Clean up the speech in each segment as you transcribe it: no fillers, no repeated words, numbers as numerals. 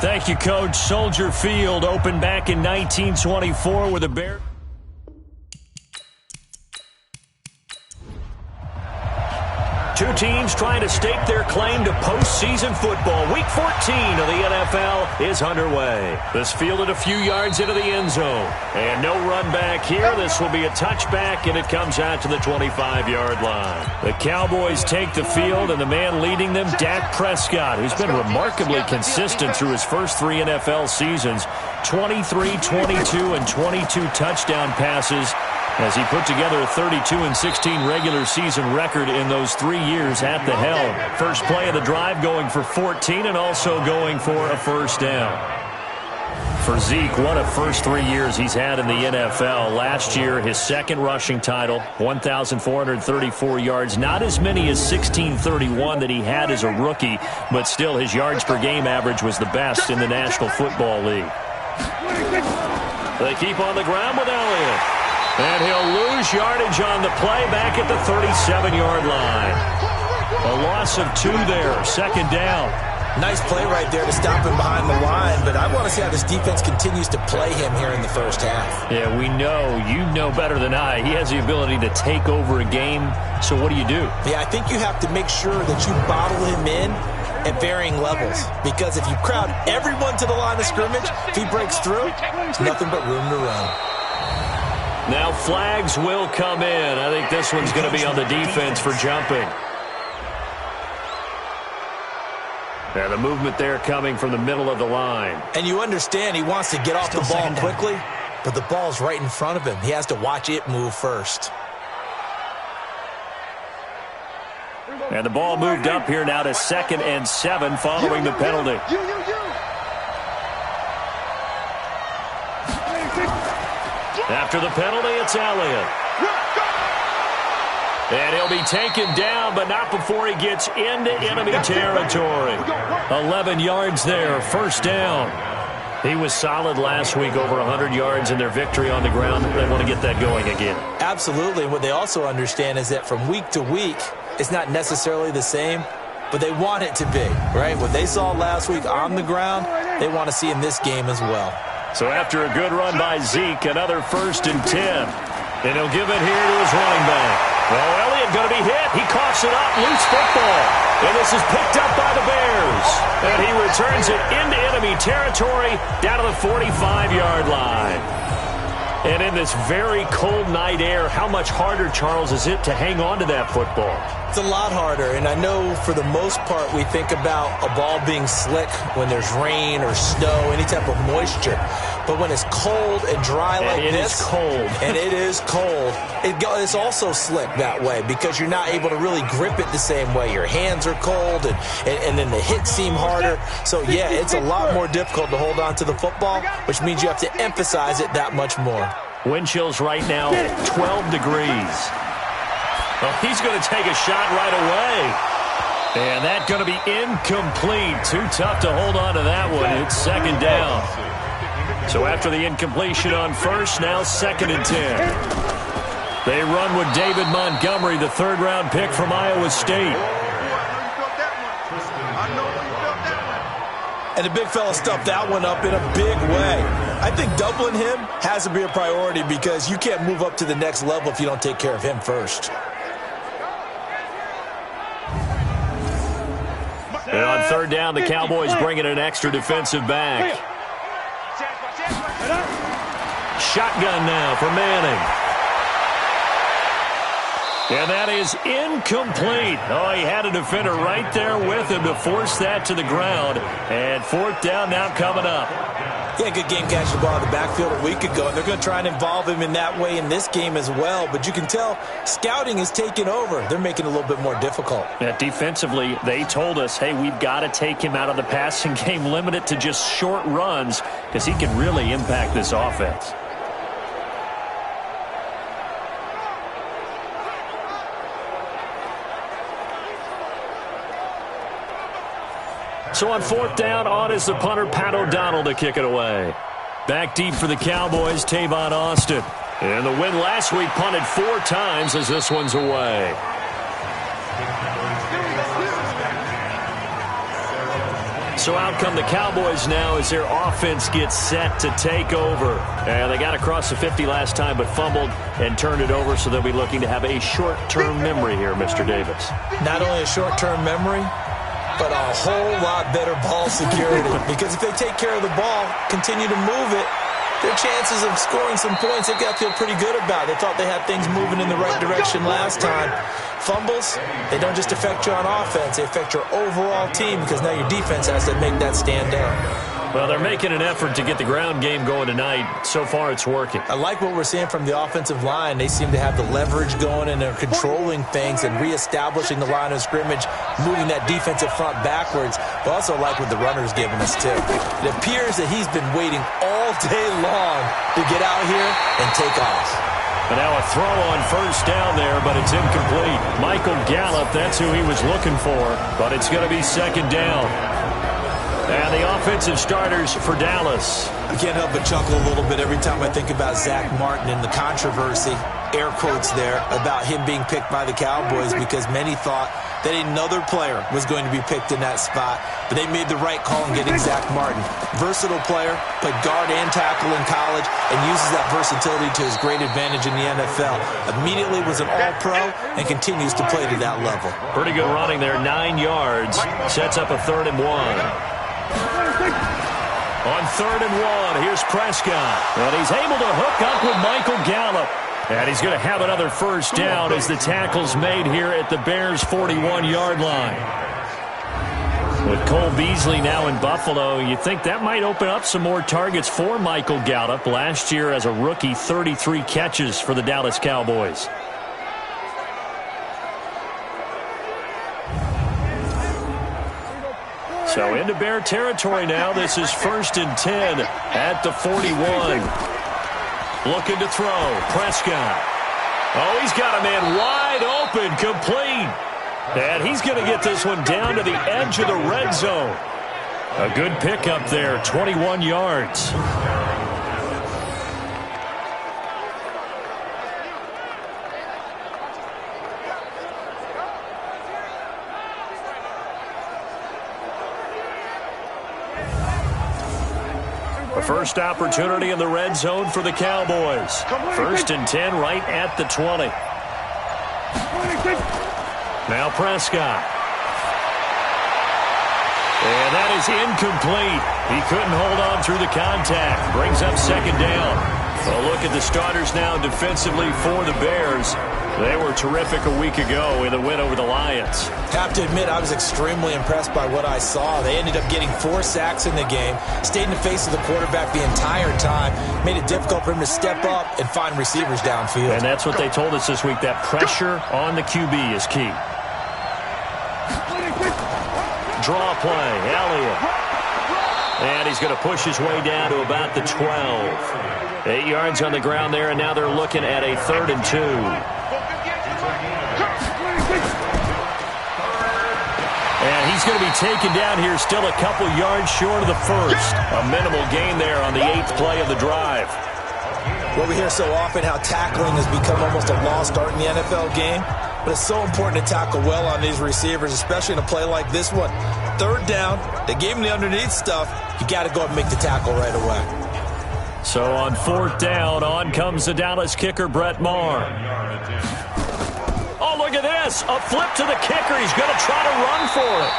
Thank you, Coach. Soldier Field opened back in 1924 with a Bear. Two teams trying to stake their claim to postseason football. Week 14 of the NFL is underway. This fielded a few yards into the end zone. And no run back here. This will be a touchback, and it comes out to the 25-yard line. The Cowboys take the field, and the man leading them, Dak Prescott, who's been remarkably consistent through his first 3 NFL seasons. 23, 22, and 22 touchdown passes, as he put together a 32-16 regular season record in those 3 years at the helm. First play of the drive going for 14 and also going for a first down. For Zeke, what a first 3 years he's had in the NFL. Last year, his second rushing title, 1,434 yards. Not as many as 1,631 that he had as a rookie, but still his yards per game average was the best in the National Football League. They keep on the ground with Elliott. And he'll lose yardage on the play back at the 37-yard line. A loss of 2 there, second down. Nice play right there to stop him behind the line, but I want to see how this defense continues to play him here in the first half. Yeah, we know. You know better than I. He has the ability to take over a game, so what do you do? Yeah, I think you have to make sure that you bottle him in at varying levels, because if you crowd everyone to the line of scrimmage, if he breaks through, it's nothing but room to run. Now flags will come in. I think this one's going to be on the defense for jumping. And the movement there coming from the middle of the line. And you understand he wants to get off the ball quickly, but the ball's right in front of him. He has to watch it move first. And the ball moved up here now to 2nd and 7 following the penalty. After the penalty, it's Elliott. And he'll be taken down, but not before he gets into enemy territory. 11 yards there, first down. He was solid last week, over 100 yards in their victory on the ground. They want to get that going again. Absolutely. What they also understand is that from week to week, it's not necessarily the same, but they want it to be, right? What they saw last week on the ground, they want to see in this game as well. So after a good run by Zeke, another 1st and 10. And he'll give it here to his running back. Well, Elliott going to be hit. He coughs it up, loose football. And this is picked up by the Bears. And he returns it into enemy territory down to the 45-yard line. And in this very cold night air, how much harder, Charles, is it to hang on to that football? It's a lot harder, and I know for the most part we think about a ball being slick when there's rain or snow, any type of moisture. But when it's cold and dry like this, and it is cold, it's also slick that way because you're not able to really grip it the same way. Your hands are cold, and then the hits seem harder. So, yeah, it's a lot more difficult to hold on to the football, which means you have to emphasize it that much more. Wind chills right now, 12 degrees. Well, he's going to take a shot right away. And that's going to be incomplete. Too tough to hold on to that one. It's second down. So after the incompletion on first, now 2nd and 10. They run with David Montgomery, the 3rd-round pick from Iowa State. And the big fella stuffed that one up in a big way. I think doubling him has to be a priority because you can't move up to the next level if you don't take care of him first. And on 3rd down, the Cowboys bring in an extra defensive back. Shotgun now for Manning. And that is incomplete. Oh, he had a defender right there with him to force that to the ground. And 4th down now coming up. Yeah, good game catching the ball in the backfield a week ago, and they're going to try and involve him in that way in this game as well. But you can tell scouting is taking over. They're making it a little bit more difficult. Yeah, defensively, they told us, hey, we've got to take him out of the passing game, limit it to just short runs because he can really impact this offense. So on 4th down, on is the punter, Pat O'Donnell, to kick it away. Back deep for the Cowboys, Tavon Austin. And the win last week punted 4 times as this one's away. So out come the Cowboys now as their offense gets set to take over. And they got across the 50 last time but fumbled and turned it over, so they'll be looking to have a short-term memory here, Mr. Davis. Not only a short-term memory, but a whole lot better ball security. Because if they take care of the ball, continue to move it, their chances of scoring some points, they've got to feel pretty good about. They thought they had things moving in the right direction last time. Fumbles, they don't just affect you on offense, they affect your overall team because now your defense has to make that stand up. Well, they're making an effort to get the ground game going tonight. So far, it's working. I like what we're seeing from the offensive line. They seem to have the leverage going, and they're controlling things and reestablishing the line of scrimmage, moving that defensive front backwards. But also like what the runner's giving us, too. It appears that he's been waiting all day long to get out here and take off. And now a throw on first down there, but it's incomplete. Michael Gallup, that's who he was looking for, but it's going to be second down. And the offensive starters for Dallas. I can't help but chuckle a little bit every time I think about Zach Martin and the controversy, air quotes there, about him being picked by the Cowboys because many thought that another player was going to be picked in that spot, but they made the right call in getting Zach Martin. Versatile player, played guard and tackle in college, and uses that versatility to his great advantage in the NFL. Immediately was an all-pro and continues to play to that level. Pretty good running there, 9 yards. Sets up a 3rd and 1. On 3rd and 1, here's Prescott. And he's able to hook up with Michael Gallup. And he's going to have another first down as the tackle's made here at the Bears' 41-yard line. With Cole Beasley now in Buffalo, you think that might open up some more targets for Michael Gallup. Last year as a rookie, 33 catches for the Dallas Cowboys. So into Bear territory now. This is 1st and 10 at the 41. Looking to throw. Prescott. Oh, he's got a man wide open, complete. And he's going to get this one down to the edge of the red zone. A good pickup there, 21 yards. The first opportunity in the red zone for the Cowboys. 1st and 10 right at the 20. Now Prescott. And that is incomplete. He couldn't hold on through the contact. Brings up 2nd down. Well, look at the starters now defensively for the Bears. They were terrific a week ago in the win over the Lions. Have to admit, I was extremely impressed by what I saw. They ended up getting 4 sacks in the game, stayed in the face of the quarterback the entire time, made it difficult for him to step up and find receivers downfield. And that's what they told us this week, that pressure on the QB is key. Draw play, Elliott. And he's going to push his way down to about the 12. 8 yards on the ground there, and now they're looking at a 3rd and 2. And he's going to be taken down here, still a couple yards short of the first. A minimal gain there on the 8th play of the drive. Well, we hear so often how tackling has become almost a lost art in the NFL game. But it's so important to tackle well on these receivers, especially in a play like this one. 3rd down, they gave him the underneath stuff. You got to go and make the tackle right away. So on 4th down, on comes the Dallas kicker, Brett Maher. Oh, look at this. A flip to the kicker. He's going to try to run for it.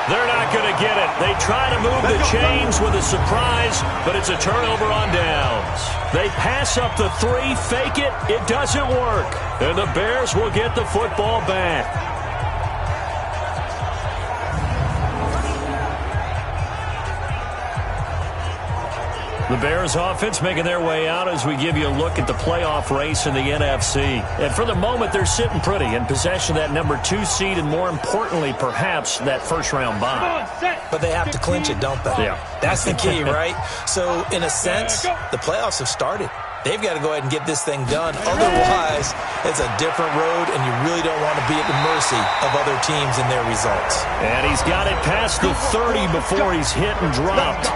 They're not going to get it. They try to move the chains with a surprise, but it's a turnover on downs. They pass up the 3, fake it. It doesn't work. And the Bears will get the football back. The Bears offense making their way out as we give you a look at the playoff race in the NFC. And for the moment, they're sitting pretty in possession of that number 2 seed and, more importantly, perhaps that first-round bye. But they have to clinch it, don't they? Yeah. That's the key, right? So, in a sense, the playoffs have started. They've got to go ahead and get this thing done. Otherwise, it's a different road, and you really don't want to be at the mercy of other teams and their results. And he's got it past the 30 before he's hit and dropped.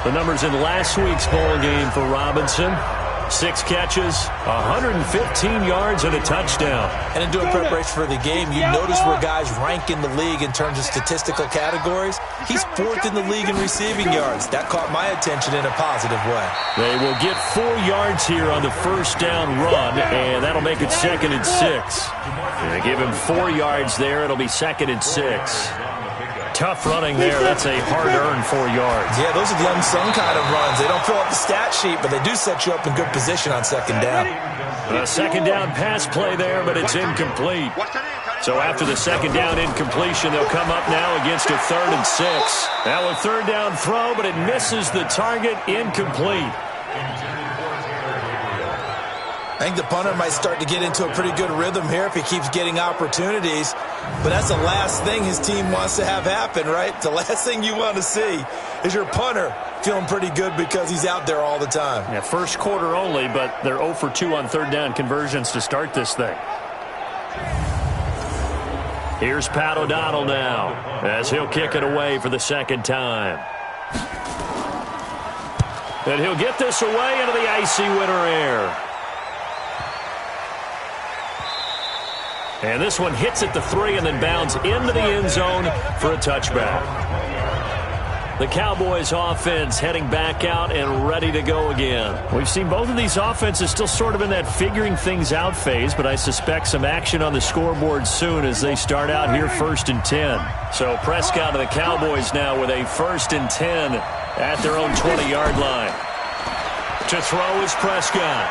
The numbers in last week's bowl game for Robinson. 6 catches, 115 yards, and a touchdown. And in doing preparation for the game, you notice where guys rank in the league in terms of statistical categories. He's 4th in the league in receiving yards. That caught my attention in a positive way. They will get 4 yards here on the first down run, and that'll make it 2nd and 6. They give him 4 yards there. It'll be 2nd and 6. Tough running there. That's a hard-earned 4 yards. Yeah, those are the unsung kind of runs. They don't fill up the stat sheet, but they do set you up in good position on 2nd down. A 2nd down pass play there, but it's incomplete. So after the 2nd down incompletion, they'll come up now against a 3rd and 6. Now a 3rd down throw, but it misses the target, incomplete. I think the punter might start to get into a pretty good rhythm here if he keeps getting opportunities. But that's the last thing his team wants to have happen, right? The last thing you want to see is your punter feeling pretty good because he's out there all the time. Yeah, first quarter only, but they're 0 for 2 on 3rd down conversions to start this thing. Here's Pat O'Donnell now as he'll kick it away for the 2nd time. And he'll get this away into the icy winter air. And this one hits at the 3 and then bounds into the end zone for a touchback. The Cowboys offense heading back out and ready to go again. We've seen both of these offenses still sort of in that figuring things out phase, but I suspect some action on the scoreboard soon as they start out here 1st and 10. So Prescott and the Cowboys now with a 1st and 10 at their own 20-yard line. To throw is Prescott.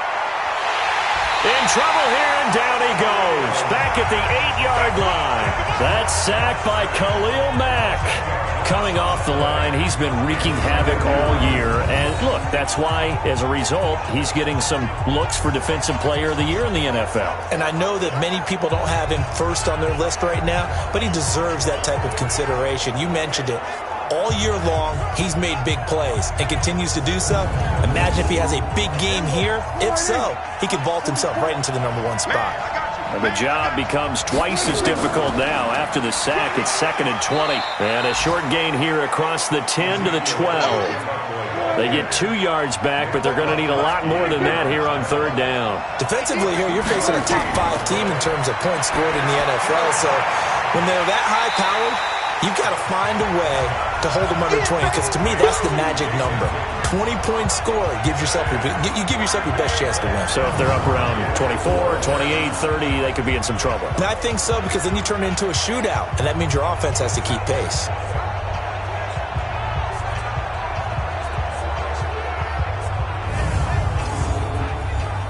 In trouble here, and down he goes. Back at the 8-yard line. That's sacked by Khalil Mack. Coming off the line, he's been wreaking havoc all year. And look, that's why, as a result, he's getting some looks for Defensive Player of the Year in the NFL. And I know that many people don't have him first on their list right now, but he deserves that type of consideration. You mentioned it. All year long, he's made big plays and continues to do so. Imagine if he has a big game here. If so, he could vault himself right into the #1 spot. And the job becomes twice as difficult now. After the sack, it's 2nd and 20. And a short gain here across the 10 to the 12. They get 2 yards back, but they're going to need a lot more than that here on 3rd down. Defensively here, you're facing a top 5 team in terms of points scored in the NFL. So when they're that high-powered, you've got to find a way to hold them under 20, because to me, that's the magic number. 20 points scored, you give yourself your best chance to win. So if they're up around 24, 28, 30, they could be in some trouble. And I think so, because then you turn it into a shootout, and that means your offense has to keep pace.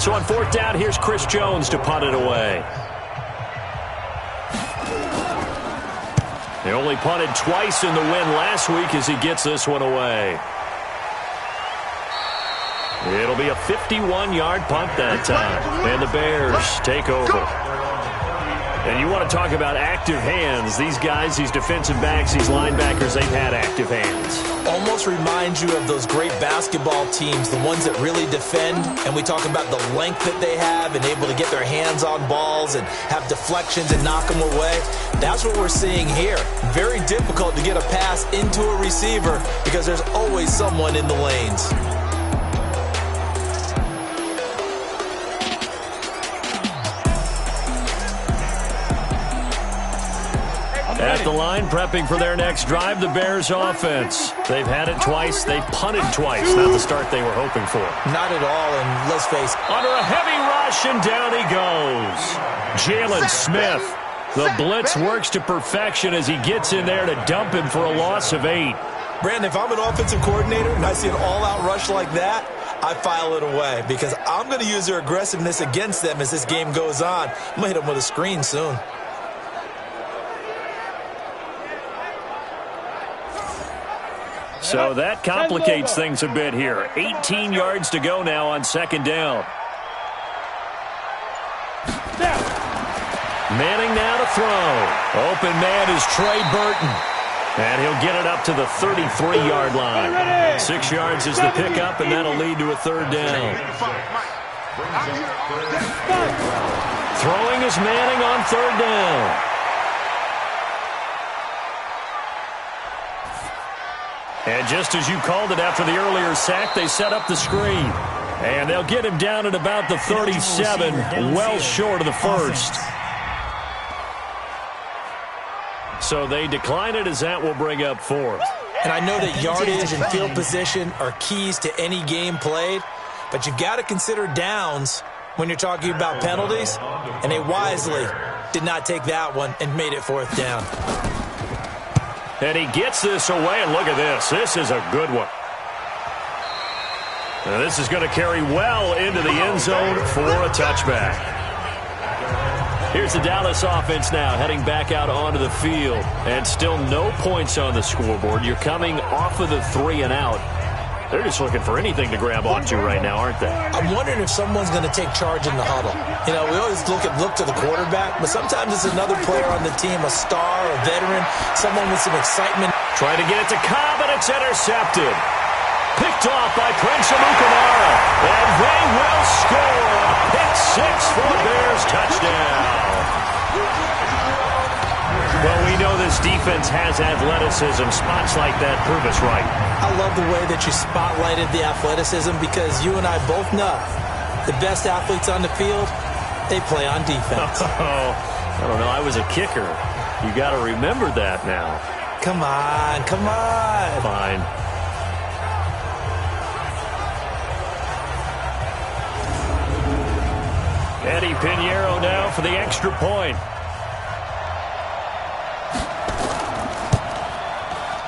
So on 4th down, here's Chris Jones to punt it away. He only punted twice in the win last week as he gets this one away. It'll be a 51-yard punt that time. And the Bears take over. And you want to talk about active hands. These guys, these defensive backs, these linebackers, they've had active hands. Almost reminds you of those great basketball teams, the ones that really defend. And we talk about the length that they have and able to get their hands on balls and have deflections and knock them away. That's what we're seeing here. Very difficult to get a pass into a receiver because there's always someone in the lanes. At the line, prepping for their next drive, the Bears offense. They've had it twice. They've punted twice. Not the start they were hoping for. Not at all, and let's face it. Under a heavy rush, and down he goes. Jalen Smith. The blitz works to perfection as he gets in there to dump him for a loss of 8. Brandon, if I'm an offensive coordinator and I see an all-out rush like that, I file it away because I'm going to use their aggressiveness against them as this game goes on. I'm going to hit them with a screen soon. So that complicates things a bit here. 18 yards to go now on 2nd down. Manning now to throw. Open man is Trey Burton. And he'll get it up to the 33-yard line. 6 yards is the pickup, and that'll lead to a 3rd down. Throwing is Manning on 3rd down. And just as you called it after the earlier sack, they set up the screen. And they'll get him down at about the 37, well short of the first. So they decline it as that will bring up fourth. And I know that yardage and field position are keys to any game played, but you've got to consider downs when you're talking about penalties, and they wisely did not take that one and made it fourth down. And he gets this away, and look at this. This is a good one. Now this is going to carry well into the end zone for a touchback. Here's the Dallas offense now heading back out onto the field. And still no points on the scoreboard. You're coming off of the 3 and out. They're just looking for anything to grab onto right now, aren't they? I'm wondering if someone's going to take charge in the huddle. You know, we always look to the quarterback, but sometimes it's another player on the team, a star, a veteran, someone with some excitement. Trying to get it to Cobb, and it's intercepted. Picked off by Prince Amukamara. And they will score a pick six for the Bears touchdown. Well, we know this defense has athleticism. Spots like that prove us right. I love the way that you spotlighted the athleticism because you and I both know the best athletes on the field, they play on defense. Oh, I don't know. I was a kicker. You got to remember that now. Come on, come on. Fine. Eddie Pinheiro now for the extra point.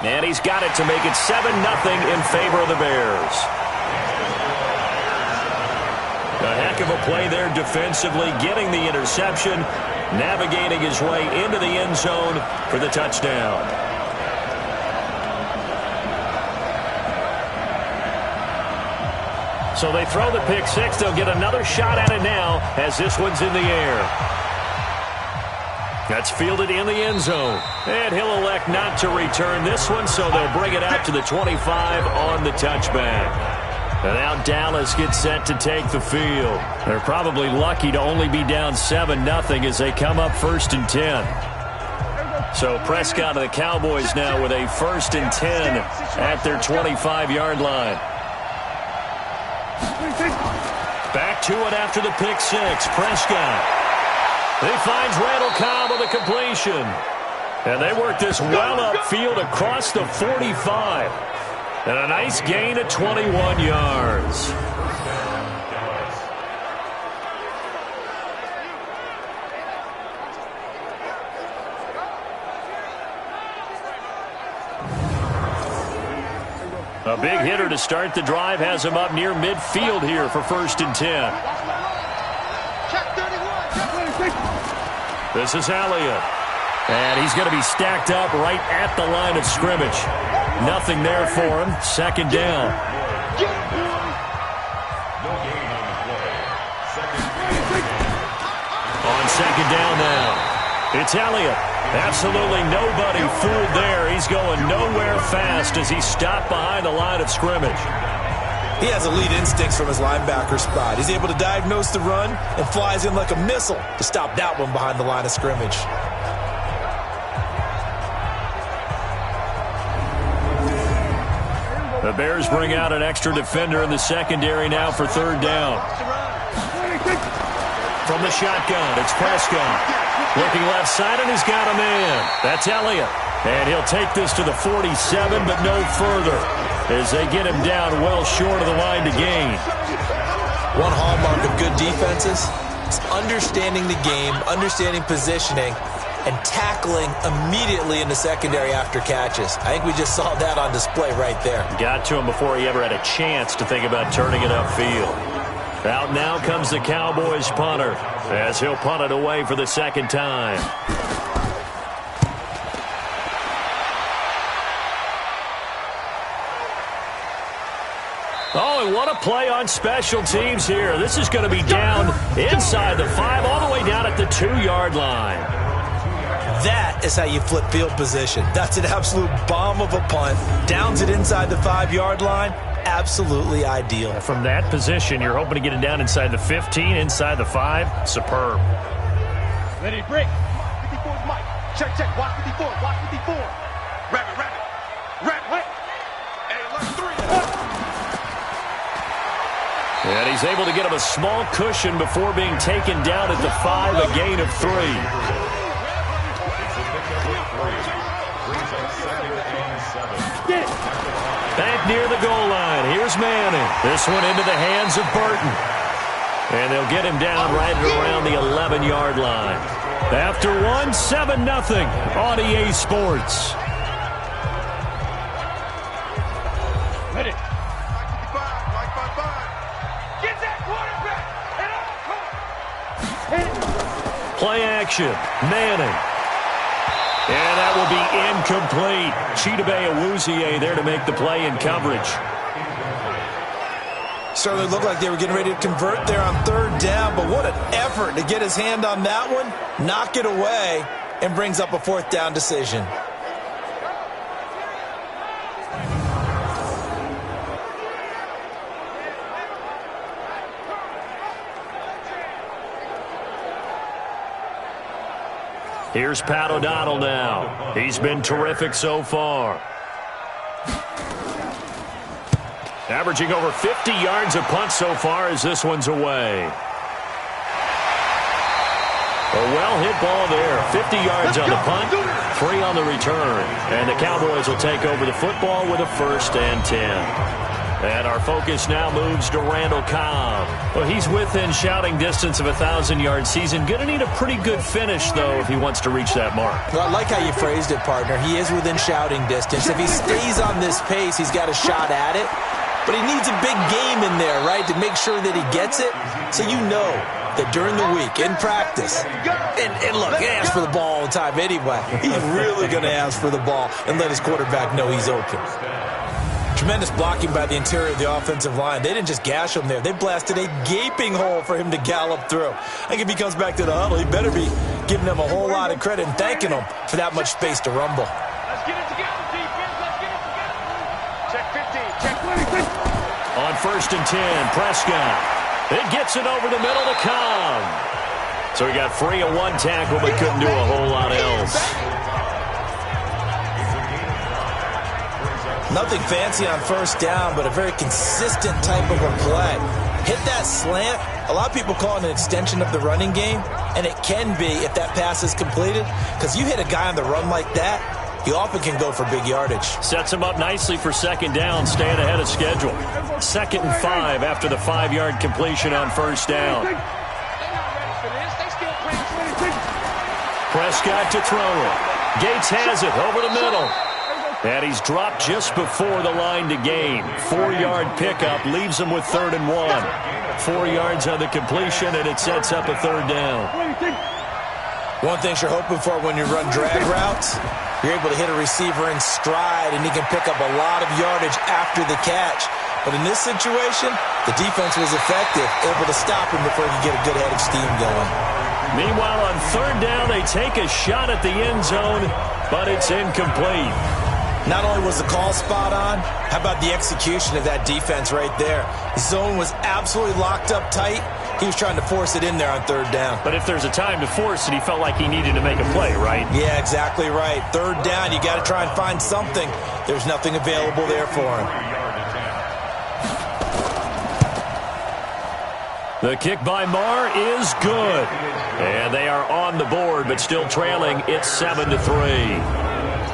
And he's got it to make it 7-0 in favor of the Bears. A heck of a play there defensively, getting the interception, navigating his way into the end zone for the touchdown. So they throw the pick six. They'll get another shot at it now as this one's in the air. That's fielded in the end zone. And he'll elect not to return this one, so they'll bring it out to the 25 on the touchback. And now Dallas gets set to take the field. They're probably lucky to only be down 7-0 as they come up 1st and 10. So Prescott of the Cowboys now with a 1st and 10 at their 25-yard line. Back to it after the pick six. Prescott. He finds Randall Cobb with a completion. And they work this well upfield across the 45. And a nice gain of 21 yards. A big hitter to start the drive has him up near midfield here for 1st and 10. This is Elliott. And he's going to be stacked up right at the line of scrimmage. Nothing there for him. 2nd down. On 2nd down now. It's Elliott. Absolutely nobody fooled there. He's going nowhere fast as he's stopped behind the line of scrimmage. He has elite instincts from his linebacker spot. He's able to diagnose the run and flies in like a missile to stop that one behind the line of scrimmage. The Bears bring out an extra defender in the secondary now for 3rd down. From the shotgun, it's Prescott. Looking left side, and he's got a man. That's Elliott. And he'll take this to the 47, but no further, as they get him down well short of the line to gain. One hallmark of good defenses is understanding the game, understanding positioning, and tackling immediately in the secondary after catches. I think we just saw that on display right there. Got to him before he ever had a chance to think about turning it upfield. Out now comes the Cowboys punter, as he'll punt it away for the 2nd time. Oh, and what a play on special teams here. This is going to be down inside the 5, all the way down at the 2-yard line. That is how you flip field position. That's an absolute bomb of a punt. Downs it inside the 5-yard line. Absolutely ideal. From that position, you're hoping to get it down inside the 15, inside the 5. Superb. Ready, break. 54 is Mike. Check, check. Watch 54. Watch 54. Rabbit, rabbit. Rabbit. Hey, let's 3. And he's able to get him a small cushion before being taken down at the 5, a gain of 3. Back near the goal line. Here's Manning. This one into the hands of Burton. And they'll get him down right around the 11-yard line. After one, 7-0 on EA Sports. Ready. Get that quarterback. Play action. Manning. And that will be incomplete. Chidobe Awuzie there to make the play in coverage. Certainly looked like they were getting ready to convert there on 3rd down, but what an effort to get his hand on that one, knock it away, and brings up a 4th down decision. Here's Pat O'Donnell now. He's been terrific so far. Averaging over 50 yards a punt so far as this one's away. A well-hit ball there. 50 yards on the punt, 3 on the return. And the Cowboys will take over the football with a 1st and 10. And our focus now moves to Randall Cobb. Well, he's within shouting distance of a 1,000-yard season. Going to need a pretty good finish, though, if he wants to reach that mark. Well, I like how you phrased it, partner. He is within shouting distance. If he stays on this pace, he's got a shot at it. But he needs a big game in there, right, to make sure that he gets it. So you know that during the week, in practice, and look, he asks for the ball all the time anyway. He's really going to ask for the ball and let his quarterback know he's open. Tremendous blocking by the interior of the offensive line. They didn't just gash him there. They blasted a gaping hole for him to gallop through. I think if he comes back to the huddle, he better be giving them a whole lot of credit and thanking them for that much space to rumble. Let's get it together, defense. Let's get it together. Check 15. Check 20. On 1st and 10, Prescott. It gets it over the middle to Cobb. So he got free of 1 tackle but couldn't do a whole lot else. Nothing fancy on 1st down, but a very consistent type of a play. Hit that slant. A lot of people call it an extension of the running game, and it can be if that pass is completed, because you hit a guy on the run like that, he often can go for big yardage. Sets him up nicely for 2nd down, staying ahead of schedule. 2nd and 5 after the 5-yard completion on 1st down. Prescott to throw it. Gates has it over the middle. And he's dropped just before the line to gain. 4-yard pickup leaves him with 3rd and 1. 4 yards on the completion, and it sets up a 3rd down. One thing you're hoping for when you run drag routes, you're able to hit a receiver in stride, and he can pick up a lot of yardage after the catch. But in this situation, the defense was effective, able to stop him before he could get a good head of steam going. Meanwhile, on 3rd down, they take a shot at the end zone, but it's incomplete. Not only was the call spot on, how about the execution of that defense right there? The zone was absolutely locked up tight. He was trying to force it in there on 3rd down. But if there's a time to force it, he felt like he needed to make a play, right? Yeah, exactly right. 3rd down, you got to try and find something. There's nothing available there for him. The kick by Marr is good. And they are on the board, but still trailing. It's 7-3.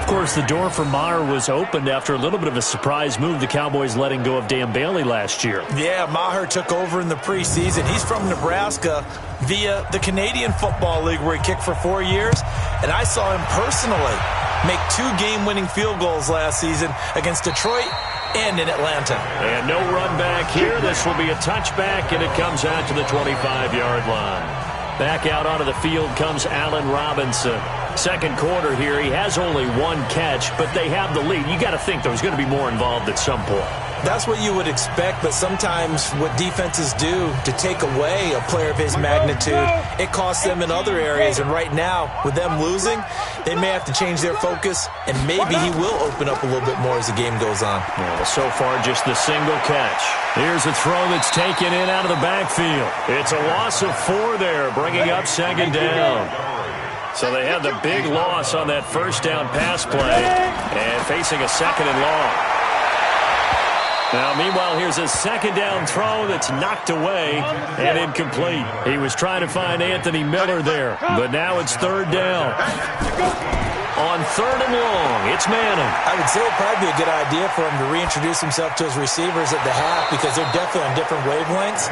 Of course, the door for Maher was opened after a little bit of a surprise move, the Cowboys letting go of Dan Bailey last year. Yeah, Maher took over in the preseason. He's from Nebraska via the Canadian Football League, where he kicked for 4 years. And I saw him personally make 2 game-winning field goals last season against Detroit and in Atlanta. And no run back here. This will be a touchback, and it comes out to the 25-yard line. Back out onto the field comes Allen Robinson. 2nd quarter here, he has only 1 catch, but they have the lead. You got to think there's going to be more involved at some point. That's what you would expect, but sometimes what defenses do to take away a player of his magnitude, it costs them in other areas. And right now, with them losing, they may have to change their focus, and maybe he will open up a little bit more as the game goes on. Well, so far, just the single catch. Here's a throw that's taken in out of the backfield. It's a loss of 4 there, bringing up 2nd down. So they had the big loss on that 1st down pass play, and facing a 2nd and long. Now, meanwhile, here's a second down throw that's knocked away and incomplete. He was trying to find Anthony Miller there, but now it's third down. On third and long, it's Manning. I would say it'd probably be a good idea for him to reintroduce himself to his receivers at the half because they're definitely on different wavelengths.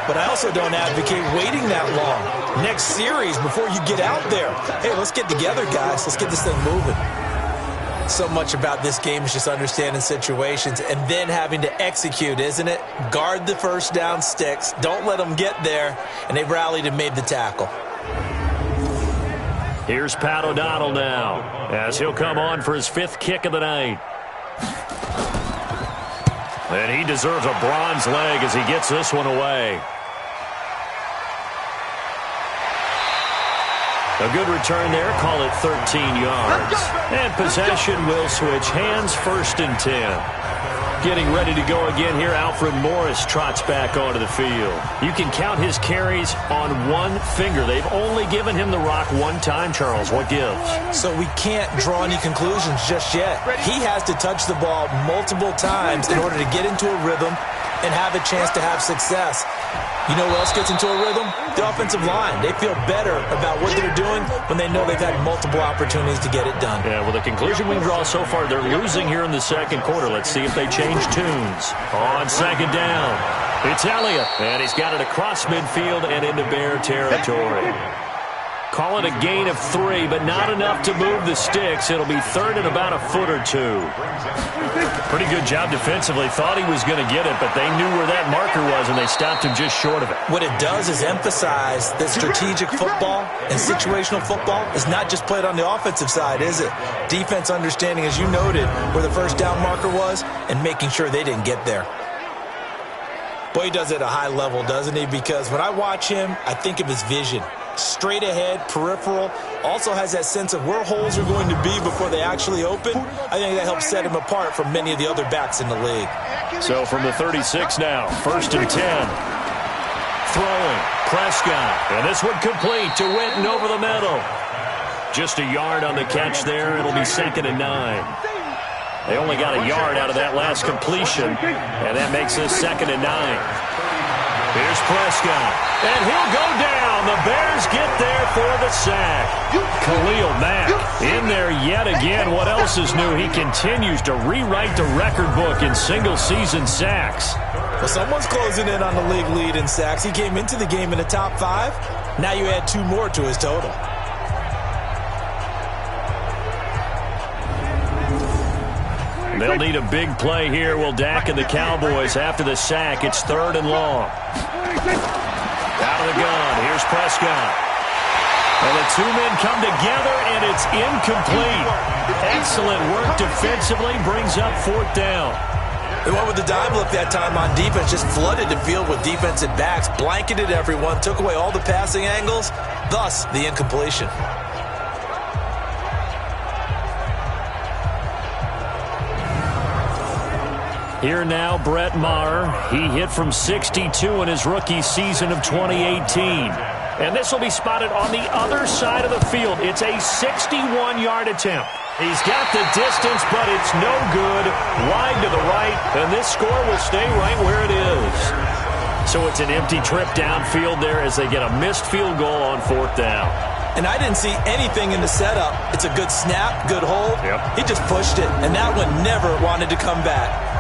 But I also don't advocate waiting that long. Next series before you get out there. Hey, let's get together, guys. Let's get this thing moving. So much about this game is just understanding situations and then having to execute, isn't it? Guard the first down sticks. Don't let them get there. And they rallied and made the tackle. Here's Pat O'Donnell now as he'll come on for his 5th kick of the night. And he deserves a bronze leg as he gets this one away. A good return there. Call it 13 yards. And possession will switch hands, 1st and 10. Getting ready to go again here. Alfred Morris trots back onto the field. You can count his carries on one finger. They've only given him the rock one time, Charles. What gives? So we can't draw any conclusions just yet. He has to touch the ball multiple times in order to get into a rhythm and have a chance to have success. You know who else gets into a rhythm? The offensive line. They feel better about what they're doing when they know they've had multiple opportunities to get it done. Yeah, well, the conclusion we draw so far, they're losing here in the second quarter. Let's see if they change tunes. On second down, it's Elliott, and he's got it across midfield and into Bear territory. Call it a gain of 3, but not enough to move the sticks. It'll be third and about a foot or 2. Pretty good job defensively. Thought he was going to get it, but they knew where that marker was, and they stopped him just short of it. What it does is emphasize that strategic football and situational football is not just played on the offensive side, is it? Defense understanding, as you noted, where the first down marker was and making sure they didn't get there. Boy, he does it at a high level, doesn't he? Because when I watch him, I think of his vision. Straight ahead, peripheral, also has that sense of where holes are going to be before they actually open. I think that helps set him apart from many of the other backs in the league. So from the 36 now, 1st and 10. Throwing, Prescott, and this one complete to Witten over the middle. Just a yard on the catch there. It'll be 2nd and 9. They only got a yard out of that last completion, and that makes this 2nd and 9. Here's Prescott, and he'll go down. The Bears get there for the sack. Khalil Mack in there yet again. What else is new? He continues to rewrite the record book in single-season sacks. Well, someone's closing in on the league lead in sacks. He came into the game in the top 5. Now you add 2 more to his total. They'll need a big play here. Will Dak and the Cowboys after the sack. It's 3rd and long. Out of the gun. Here's Prescott. And the 2 men come together, and it's incomplete. Excellent work defensively. Brings up 4th down. They went with the dime look that time on defense. Just flooded the field with defensive backs. Blanketed everyone. Took away all the passing angles. Thus, the incompletion. Here now, Brett Maher. He hit from 62 in his rookie season of 2018. And this will be spotted on the other side of the field. It's a 61-yard attempt. He's got the distance, but it's no good. Wide to the right, and this score will stay right where it is. So it's an empty trip downfield there as they get a missed field goal on 4th down. And I didn't see anything in the setup. It's a good snap, good hold. Yep. He just pushed it, and that one never wanted to come back.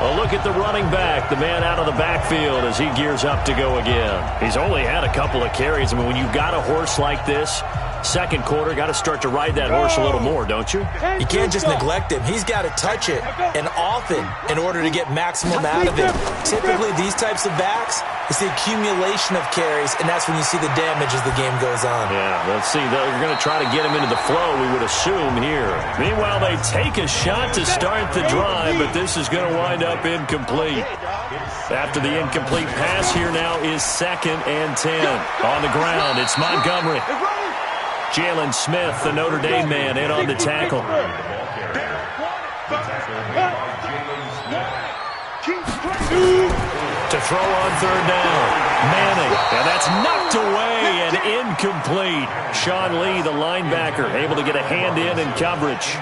Well, look at the running back, the man out of the backfield as he gears up to go again. He's only had a couple of carries. I mean, when you've got a horse like this, second quarter, got to start to ride that horse a little more, don't you? You can't just neglect him. He's got to touch it, and often, in order to get maximum out of it. Typically, these types of backs, it's the accumulation of carries, and that's when you see the damage as the game goes on. Yeah, let's see. They're going to try to get him into the flow, we would assume, here. Meanwhile, they take a shot to start the drive, but this is going to wind up incomplete. After the incomplete pass, here now is 2nd and 10. On the ground, it's Montgomery. Jalen Smith, the Notre Dame man, in on the tackle. To throw on 3rd down. Manning, and that's knocked away and incomplete. Sean Lee, the linebacker, able to get a hand in coverage.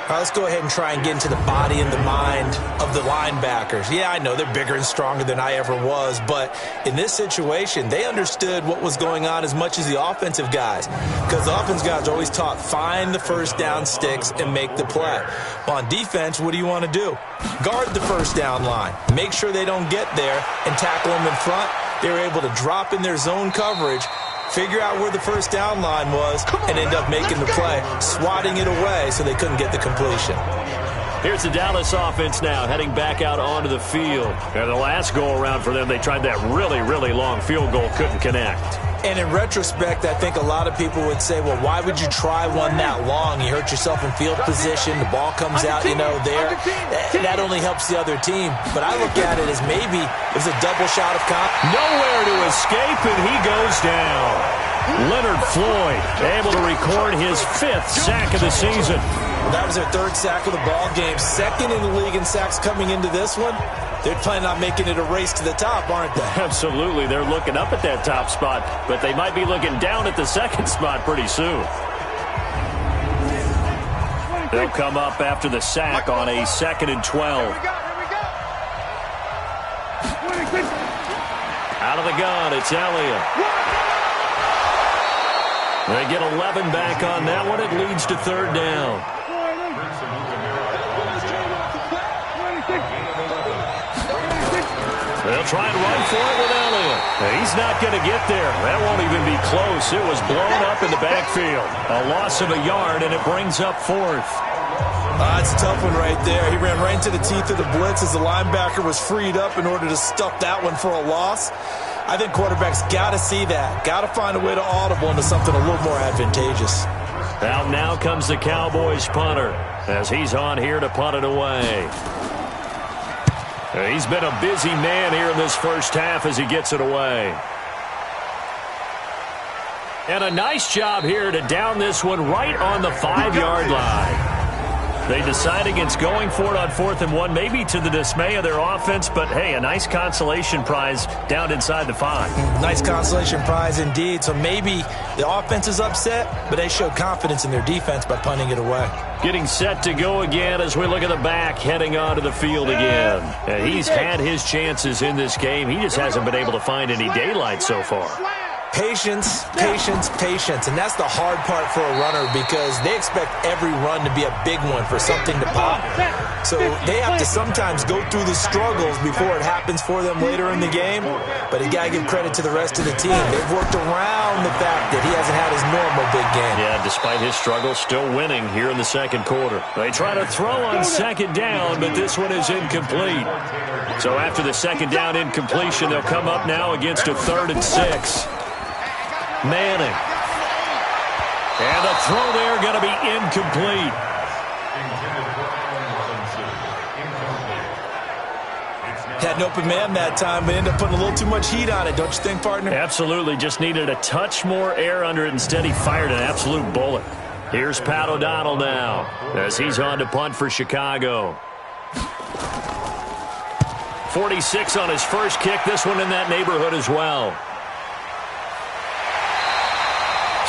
All right, let's go ahead and try and get into the body and the mind of the linebackers. Yeah, I know they're bigger and stronger than I ever was, but in this situation, they understood what was going on as much as the offensive guys, because the offensive guys are always taught, find the first down sticks and make the play. Well, on defense, what do you want to do? Guard the first down line. Make sure they don't get there and tackle them in front. They were able to drop in their zone coverage, figure out where the first down line was, and end up making the play, swatting it away so they couldn't get the completion. Here's the Dallas offense now, heading back out onto the field. And the last go-around for them, they tried that really, really long field goal, couldn't connect. And in retrospect, I think a lot of people would say, well, why would you try one that long? You hurt yourself in field position. The ball comes out, there. That only helps the other team. But I look at it as maybe it was a double shot of confidence. Nowhere to escape, and he goes down. Leonard Floyd able to record his 5th sack of the season. That was their 3rd sack of the ball game. 2nd in the league in sacks coming into this one. They're planning on making it a race to the top, aren't they? Absolutely. They're looking up at that top spot, but they might be looking down at the 2nd spot pretty soon. They'll come up after the sack on a 2nd and 12. Out of the gun, it's Elliott. They get 11 back on that one. It leads to 3rd down. They'll try and run for it with Elliott. He's not going to get there. That won't even be close. It was blown up in the backfield. A loss of a yard, and it brings up 4th. It's a tough one right there. He ran right into the teeth of the blitz as the linebacker was freed up in order to stuff that one for a loss. I think quarterbacks got to see that. Got to find a way to audible into something a little more advantageous. Out now comes the Cowboys punter as he's on here to punt it away. He's been a busy man here in this first half as he gets it away. And a nice job here to down this one right on the 5-yard line. They decide against going for it on 4th and 1, maybe to the dismay of their offense, but hey, a nice consolation prize down inside the 5. Nice consolation prize indeed. So maybe the offense is upset, but they showed confidence in their defense by punting it away. Getting set to go again as we look at the back, heading onto the field again. And he's had his chances in this game. He just hasn't been able to find any daylight so far. Patience, patience, patience. And that's the hard part for a runner because they expect every run to be a big one for something to pop. So they have to sometimes go through the struggles before it happens for them later in the game. But you got to give credit to the rest of the team. They've worked around the fact that he hasn't had his normal big game. Yeah, despite his struggles, still winning here in the 2nd quarter. They try to throw on 2nd down, but this one is incomplete. So after the 2nd down incompletion, they'll come up now against a 3rd and 6. Manning. And the throw there going to be incomplete. Had an open man that time, but ended up putting a little too much heat on it, don't you think, partner? Absolutely. Just needed a touch more air under it. Instead, he fired an absolute bullet. Here's Pat O'Donnell now as he's on to punt for Chicago. 46 on his first kick. This one in that neighborhood as well.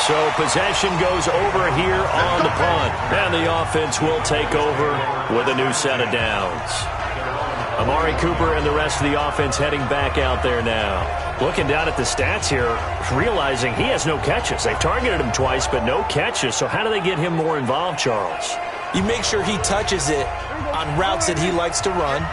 So possession goes over here on the punt. And the offense will take over with a new set of downs. Amari Cooper and the rest of the offense heading back out there now. Looking down at the stats here, realizing he has no catches. They've targeted him twice, but no catches. So how do they get him more involved, Charles? You make sure he touches it on routes that he likes to run.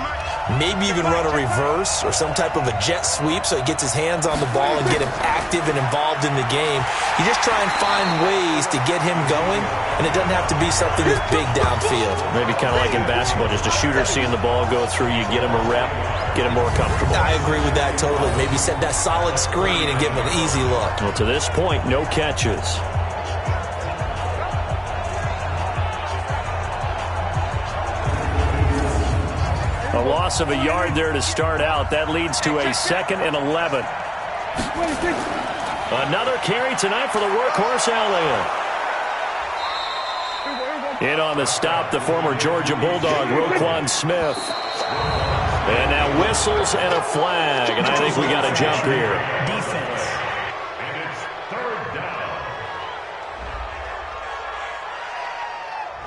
Maybe even run a reverse or some type of a jet sweep so he gets his hands on the ball and get him active and involved in the game. You just try and find ways to get him going, and it doesn't have to be something that's big downfield. Maybe kind of like in basketball, just a shooter seeing the ball go through, you get him a rep, get him more comfortable. I agree with that totally. Maybe set that solid screen and give him an easy look. Well, to this point, no catches. A loss of a yard there to start out. That leads to a 2nd and 11. Another carry tonight for the workhorse Elliott. In on the stop, the former Georgia Bulldog, Roquan Smith. And now whistles and a flag, and I think we got a jump here. Defense. And it's 3rd down.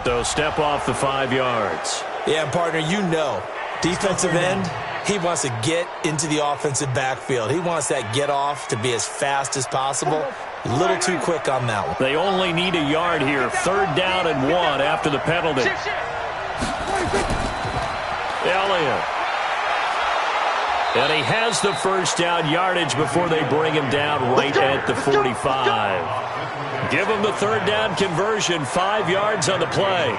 So step off the 5 yards. Yeah, partner, you know, defensive end, he wants to get into the offensive backfield. He wants that get off to be as fast as possible. A little too quick on that one. They only need a yard here. 3rd down and 1 after the penalty. Elliott. And he has the first down yardage before they bring him down right at the 45. Give him the 3rd down conversion, 5 yards on the play.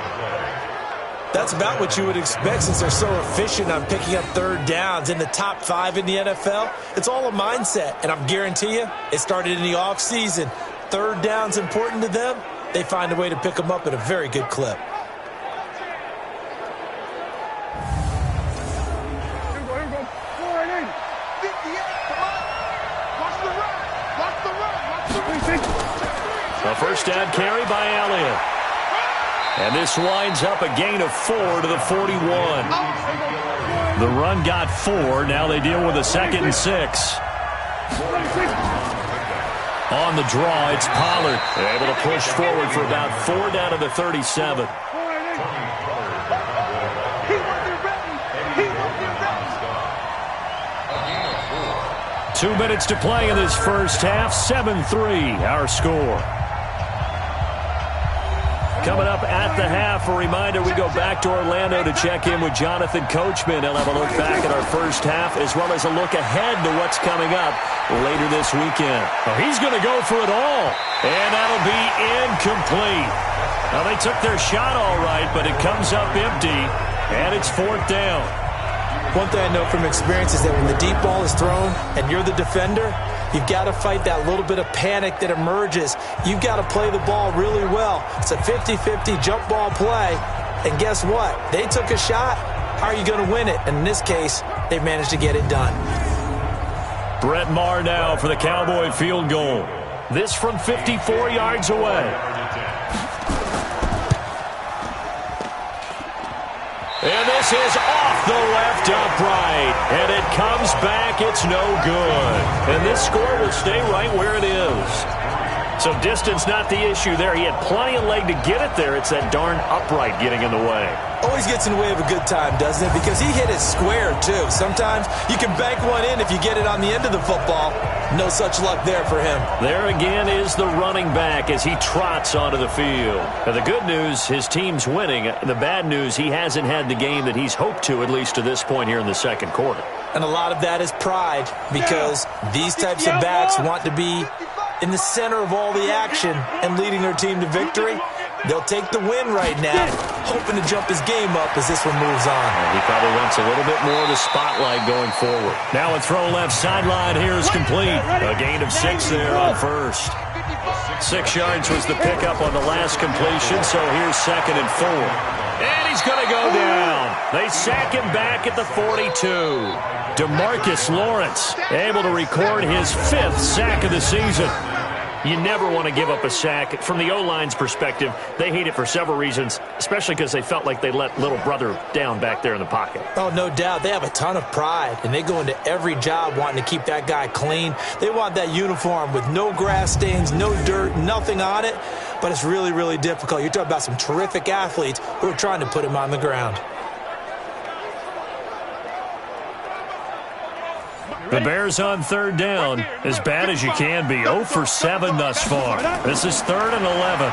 That's about what you would expect since they're so efficient on picking up 3rd downs in the top 5 in the NFL. It's all a mindset, and I guarantee you it started in the offseason. 3rd down's important to them. They find a way to pick them up at a very good clip. A first down carry by Elliott. And this winds up a gain of 4 to the 41. The run got 4. Now they deal with a 2nd and 6. On the draw, it's Pollard. Able to push forward for about 4 down to the 37. Two minutes to play in this first half. 7-3, our score. Coming up at the half, a reminder, we go back to Orlando to check in with Jonathan Coachman. He'll have a look back at our first half as well as a look ahead to what's coming up later this weekend. Oh, he's going to go for it all, and that'll be incomplete. Now, they took their shot all right, but it comes up empty, and it's 4th down. One thing I know from experience is that when the deep ball is thrown and you're the defender, you've got to fight that little bit of panic that emerges. You've got to play the ball really well. It's a 50-50 jump ball play. And guess what? They took a shot. How are you going to win it? And in this case, they managed to get it done. Brett Maher now for the Cowboy field goal. This from 54 yards away. And this is off the left upright. And it comes back. It's no good. And this score will stay right where it is. So distance not the issue there. He had plenty of leg to get it there. It's that darn upright getting in the way. Always gets in the way of a good time, doesn't it? Because he hit it square, too. Sometimes you can bank one in if you get it on the end of the football. No such luck there for him. There again is the running back as he trots onto the field. Now, the good news, his team's winning. The bad news, he hasn't had the game that he's hoped to, at least to this point here in the second quarter. And a lot of that is pride because these types of backs want to be in the center of all the action and leading their team to victory. They'll take the win right now, hoping to jump his game up as this one moves on. He probably wants a little bit more of the spotlight going forward. Now a throw left sideline here is complete. A gain of 6 there on first. 6 yards was the pickup on the last completion, so here's 2nd and 4. And he's going to go down. They sack him back at the 42. DeMarcus Lawrence able to record his 5th sack of the season. You never want to give up a sack. From the O-line's perspective, they hate it for several reasons, especially because they felt like they let little brother down back there in the pocket. Oh, no doubt. They have a ton of pride, and they go into every job wanting to keep that guy clean. They want that uniform with no grass stains, no dirt, nothing on it, but it's really, really difficult. You're talking about some terrific athletes who are trying to put him on the ground. The Bears on 3rd down, as bad as you can be. 0 for 7 thus far. This is 3rd and 11.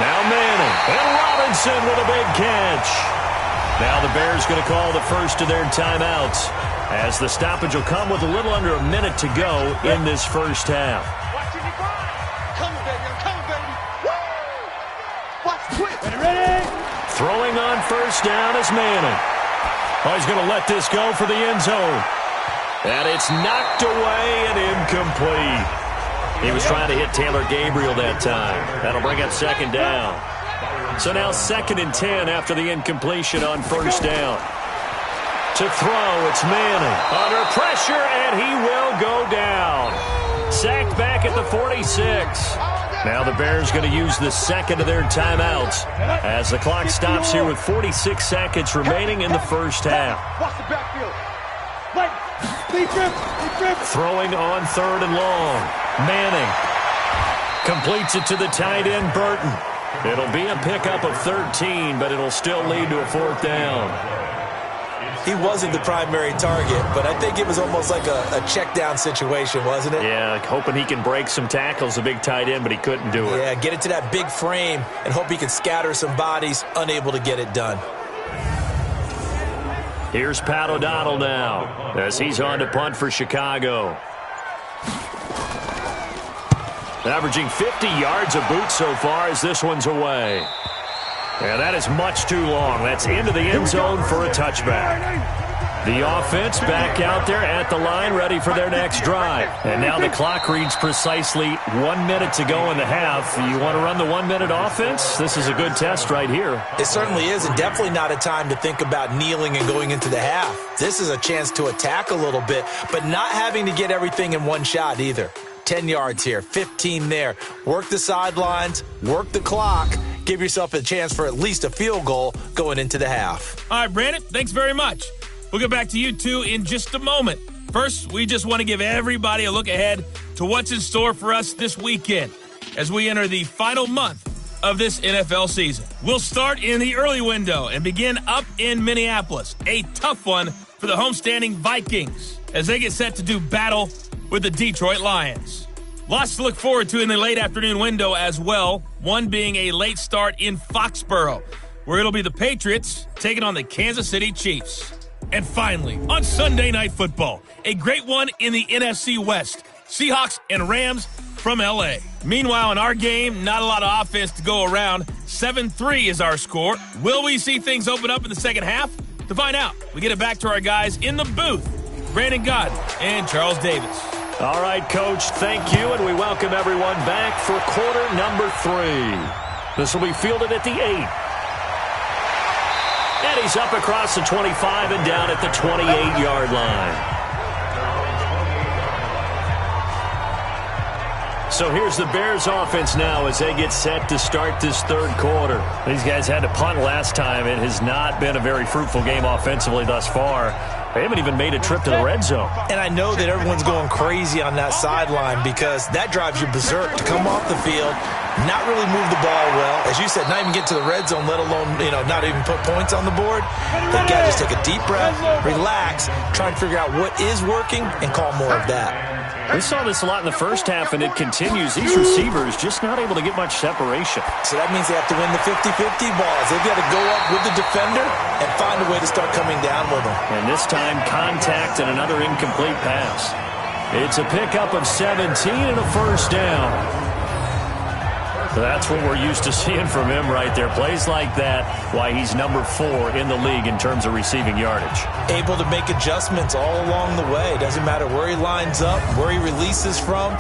Now Manning and Robinson with a big catch. Now the Bears going to call the first of their timeouts, as the stoppage will come with a little under a minute to go in this first half. Throwing on first down is Manning. Oh, he's going to let this go for the end zone. And it's knocked away and incomplete. He was trying to hit Taylor Gabriel that time. That'll bring up 2nd down. So now 2nd and 10 after the incompletion on first down. To throw, it's Manning. Under pressure, and he will go down. Sacked back at the 46. Now the Bears going to use the 2nd of their timeouts as the clock stops here with 46 seconds remaining in the first half. Watch the backfield. Throwing on 3rd and long. Manning completes it to the tight end, Burton. It'll be a pickup of 13, but it'll still lead to a 4th down. He wasn't the primary target, but I think it was almost like a check down situation, wasn't it? Yeah, hoping he can break some tackles, a big tight end, but he couldn't do it. Yeah, get it to that big frame and hope he can scatter some bodies, unable to get it done. Here's Pat O'Donnell now as he's on to punt for Chicago. Averaging 50 yards a boot so far as this one's away. And that is much too long. That's into the end zone for a touchback. The offense back out there at the line, ready for their next drive. And now the clock reads precisely 1 minute to go in the half. You want to run the 1 minute offense? This is a good test right here. It certainly is, and definitely not a time to think about kneeling and going into the half. This is a chance to attack a little bit, but not having to get everything in one shot either. 10 yards here, 15 there. Work the sidelines, work the clock. Give yourself a chance for at least a field goal going into the half. All right, Brandon, thanks very much. We'll get back to you two in just a moment. First, we just want to give everybody a look ahead to what's in store for us this weekend as we enter the final month of this NFL season. We'll start in the early window and begin up in Minneapolis. A tough one for the homestanding Vikings as they get set to do battle with the Detroit Lions. Lots to look forward to in the late afternoon window as well, one being a late start in Foxborough, where it'll be the Patriots taking on the Kansas City Chiefs. And finally, on Sunday Night Football, a great one in the NFC West, Seahawks and Rams from L.A. Meanwhile, in our game, not a lot of offense to go around. 7-3 is our score. Will we see things open up in the second half? To find out, we get it back to our guys in the booth, Brandon Godden and Charles Davis. All right, Coach, thank you, and we welcome everyone back for quarter number 3. This will be fielded at the 8. And he's up across the 25 and down at the 28-yard line. So here's the Bears offense now as they get set to start this third quarter. These guys had to punt last time. It has not been a very fruitful game offensively thus far. They haven't even made a trip to the red zone. And I know that everyone's going crazy on that sideline because that drives you berserk to come off the field, not really move the ball well. As you said, not even get to the red zone, let alone, not even put points on the board. They've got to just take a deep breath, relax, try and figure out what is working, and call more of that. We saw this a lot in the first half, and it continues. These receivers just not able to get much separation. So that means they have to win the 50-50 balls. They've got to go up with the defender and find a way to start coming down with them. And this time, contact and another incomplete pass. It's a pickup of 17 and a first down. That's what we're used to seeing from him right there. Plays like that, why he's number 4 in the league in terms of receiving yardage. Able to make adjustments all along the way. Doesn't matter where he lines up, where he releases from.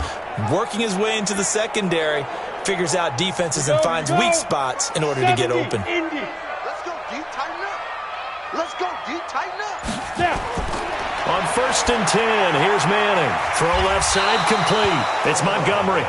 Working his way into the secondary, figures out defenses and finds weak spots in order to get open. Let's go, D, tighten up. Let's go, D, tighten up. Now. On 1st and 10, here's Manning. Throw left side complete. It's Montgomery.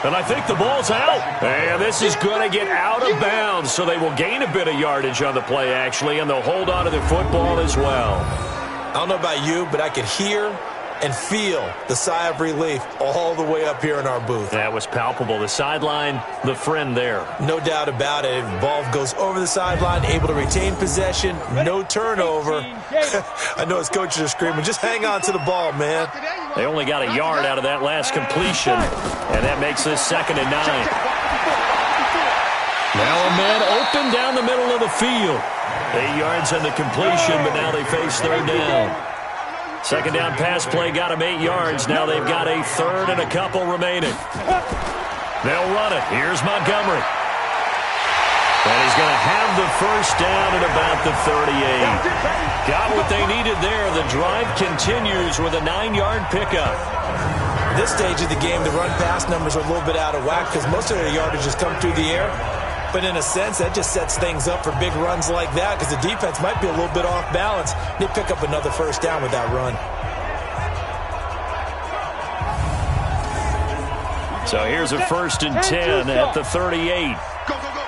And I think the ball's out. And this is going to get out of bounds, so they will gain a bit of yardage on the play, actually, and they'll hold on to the football as well. I don't know about you, but I could hear and feel the sigh of relief all the way up here in our booth. That was palpable. The sideline, the friend there. No doubt about it. Ball goes over the sideline, able to retain possession, no turnover. I know his coaches are screaming, just hang on to the ball, man. They only got a yard out of that last completion, and that makes this 2nd and 9. Now a man open down the middle of the field. 8 yards on the completion, but now they face 3rd down. 2nd down pass play got him 8 yards. Now they've got a 3rd and a couple remaining. They'll run it. Here's Montgomery. And he's going to have the first down at about the 38. Got what they needed there. The drive continues with a 9-yard pickup. At this stage of the game, the run-pass numbers are a little bit out of whack because most of their yardage has come through the air. But in a sense, that just sets things up for big runs like that because the defense might be a little bit off balance. They pick up another first down with that run. So here's a 1st and 10 at the 38. Go, go, go.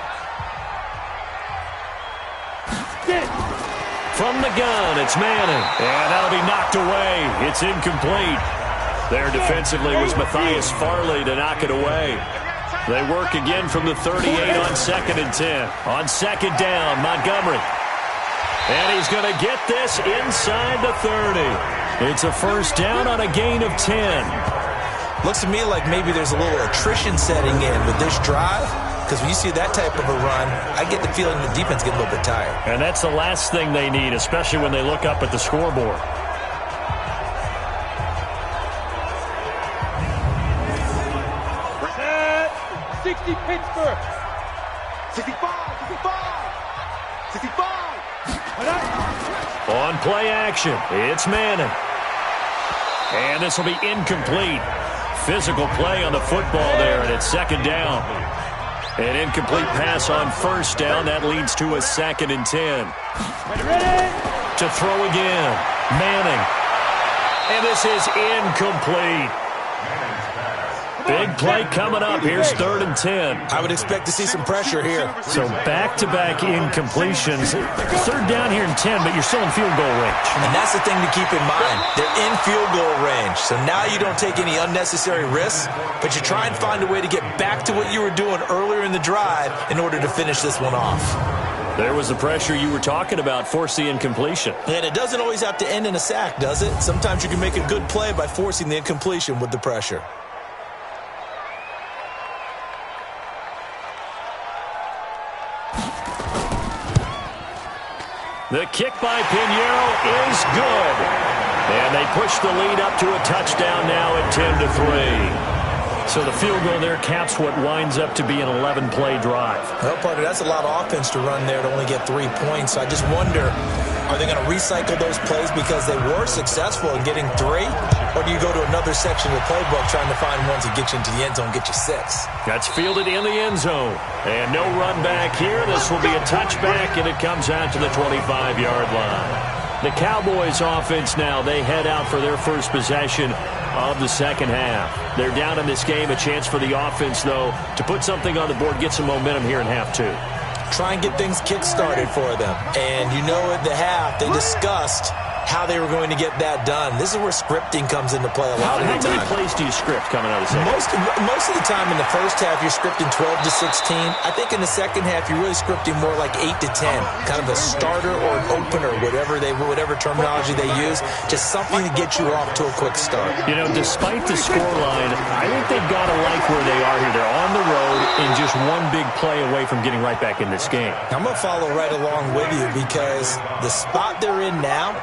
From the gun, it's Manning. And that'll be knocked away. It's incomplete. There defensively was Matthias Farley to knock it away. They work again from the 38 on 2nd and 10. On 2nd down, Montgomery. And he's going to get this inside the 30. It's a first down on a gain of 10. Looks to me like maybe there's a little attrition setting in with this drive, because when you see that type of a run, I get the feeling the defense gets a little bit tired. And that's the last thing they need, especially when they look up at the scoreboard. Set. 60 Pittsburgh. 65. 65. On play action, it's Manning. And this will be incomplete. Physical play on the football there, and it's 2nd down. An incomplete pass on 1st down. That leads to a 2nd and 10. Ready. To throw again. Manning. And this is incomplete. Big play coming up. Here's 3rd and 10. I would expect to see some pressure here. So back-to-back incompletions. 3rd down here in 10, but you're still in field goal range. And that's the thing to keep in mind. They're in field goal range. So now you don't take any unnecessary risks, but you try and find a way to get back to what you were doing earlier in the drive in order to finish this one off. There was the pressure you were talking about, force the incompletion. And it doesn't always have to end in a sack, does it? Sometimes you can make a good play by forcing the incompletion with the pressure. The kick by Pinheiro is good. And they push the lead up to a touchdown now at 10-3. So the field goal there caps what winds up to be an 11-play drive. Well, partner, that's a lot of offense to run there to only get 3 points. So I just wonder, are they going to recycle those plays because they were successful in getting 3? Or do you go to another section of the playbook trying to find ones that get you into the end zone, get you 6? That's fielded in the end zone. And no run back here. This will be a touchback, and it comes out to the 25-yard line. The Cowboys offense now, they head out for their first possession of the second half. They're down in this game. A chance for the offense, though, to put something on the board, get some momentum here in half 2. Try and get things kick-started for them. And you know at the half, they discussed how they were going to get that done. This is where scripting comes into play a lot of the time. How many plays do you script coming out of the second? Most of the time in the first half, you're scripting 12 to 16. I think in the second half, you're really scripting more like 8 to 10. Kind of a starter or an opener, whatever terminology they use. Just something to get you off to a quick start. You know, despite the scoreline, I think they've got to like where they are here. They're on the road and just one big play away from getting right back in this game. I'm going to follow right along with you because the spot they're in now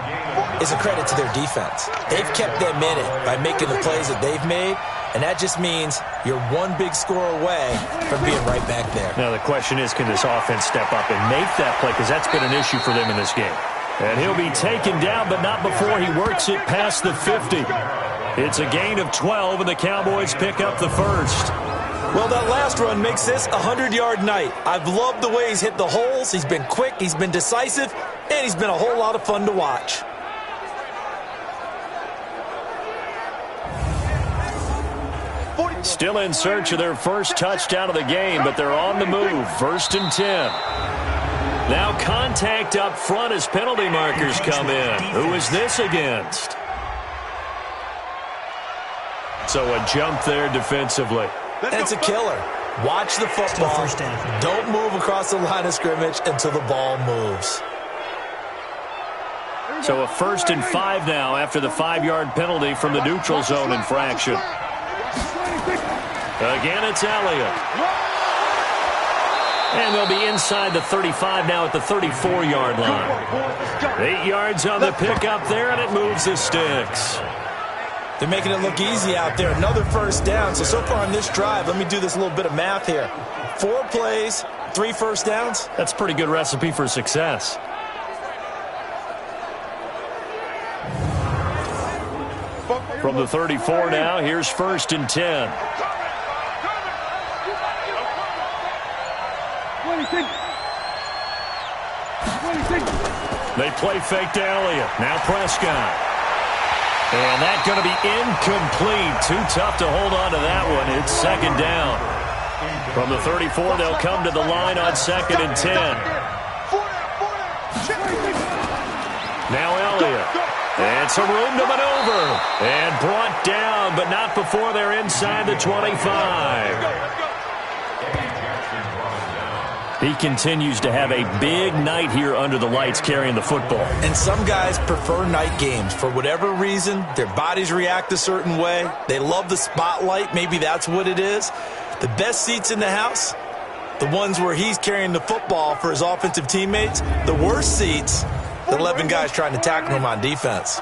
is a credit to their defense. They've kept them in it by making the plays that they've made, and that just means you're one big score away from being right back there. Now the question is, can this offense step up and make that play? Because that's been an issue for them in this game. And he'll be taken down, but not before he works it past the 50. It's a gain of 12, and the Cowboys pick up the first. Well, that last run makes this a 100-yard night. I've loved the way he's hit the holes. He's been quick, he's been decisive, and he's been a whole lot of fun to watch. Still in search of their first touchdown of the game, but they're on the move. 1st and 10. Now contact up front as penalty markers come in. Who is this against? So a jump there defensively. And it's a killer. Watch the football. Don't move across the line of scrimmage until the ball moves. So a 1st and 5 now after the 5-yard penalty from the neutral zone infraction. Again, it's Elliott. And they'll be inside the 35 now at the 34-yard line. 8 yards on the pickup there, and it moves the sticks. They're making it look easy out there. Another first down. So far on this drive, let me do this little bit of math here. 4 plays, 3 first downs. That's a pretty good recipe for success. From the 34 now, here's 1st and 10. They play fake to Elliott. Now Prescott. And that's going to be incomplete. Too tough to hold on to that one. It's 2nd down. From the 34, they'll come to the line on 2nd and 10. Now Elliott. And some room to maneuver. And brought down, but not before they're inside the 25. He continues to have a big night here under the lights carrying the football. And some guys prefer night games. For whatever reason, their bodies react a certain way. They love the spotlight. Maybe that's what it is. The best seats in the house, the ones where he's carrying the football for his offensive teammates. The worst seats, the 11 guys trying to tackle him on defense.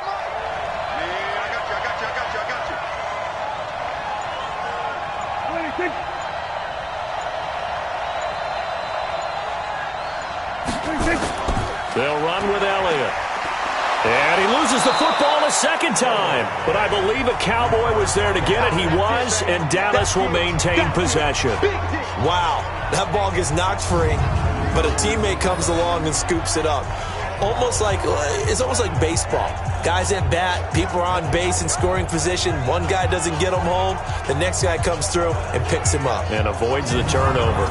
They'll run with Elliott. And he loses the football a second time. But I believe a Cowboy was there to get it. He was, and Dallas will maintain possession. Wow, that ball gets knocked free, but a teammate comes along and scoops it up. It's almost like baseball. Guys at bat, people are on base in scoring position. One guy doesn't get him home. The next guy comes through and picks him up. And avoids the turnover.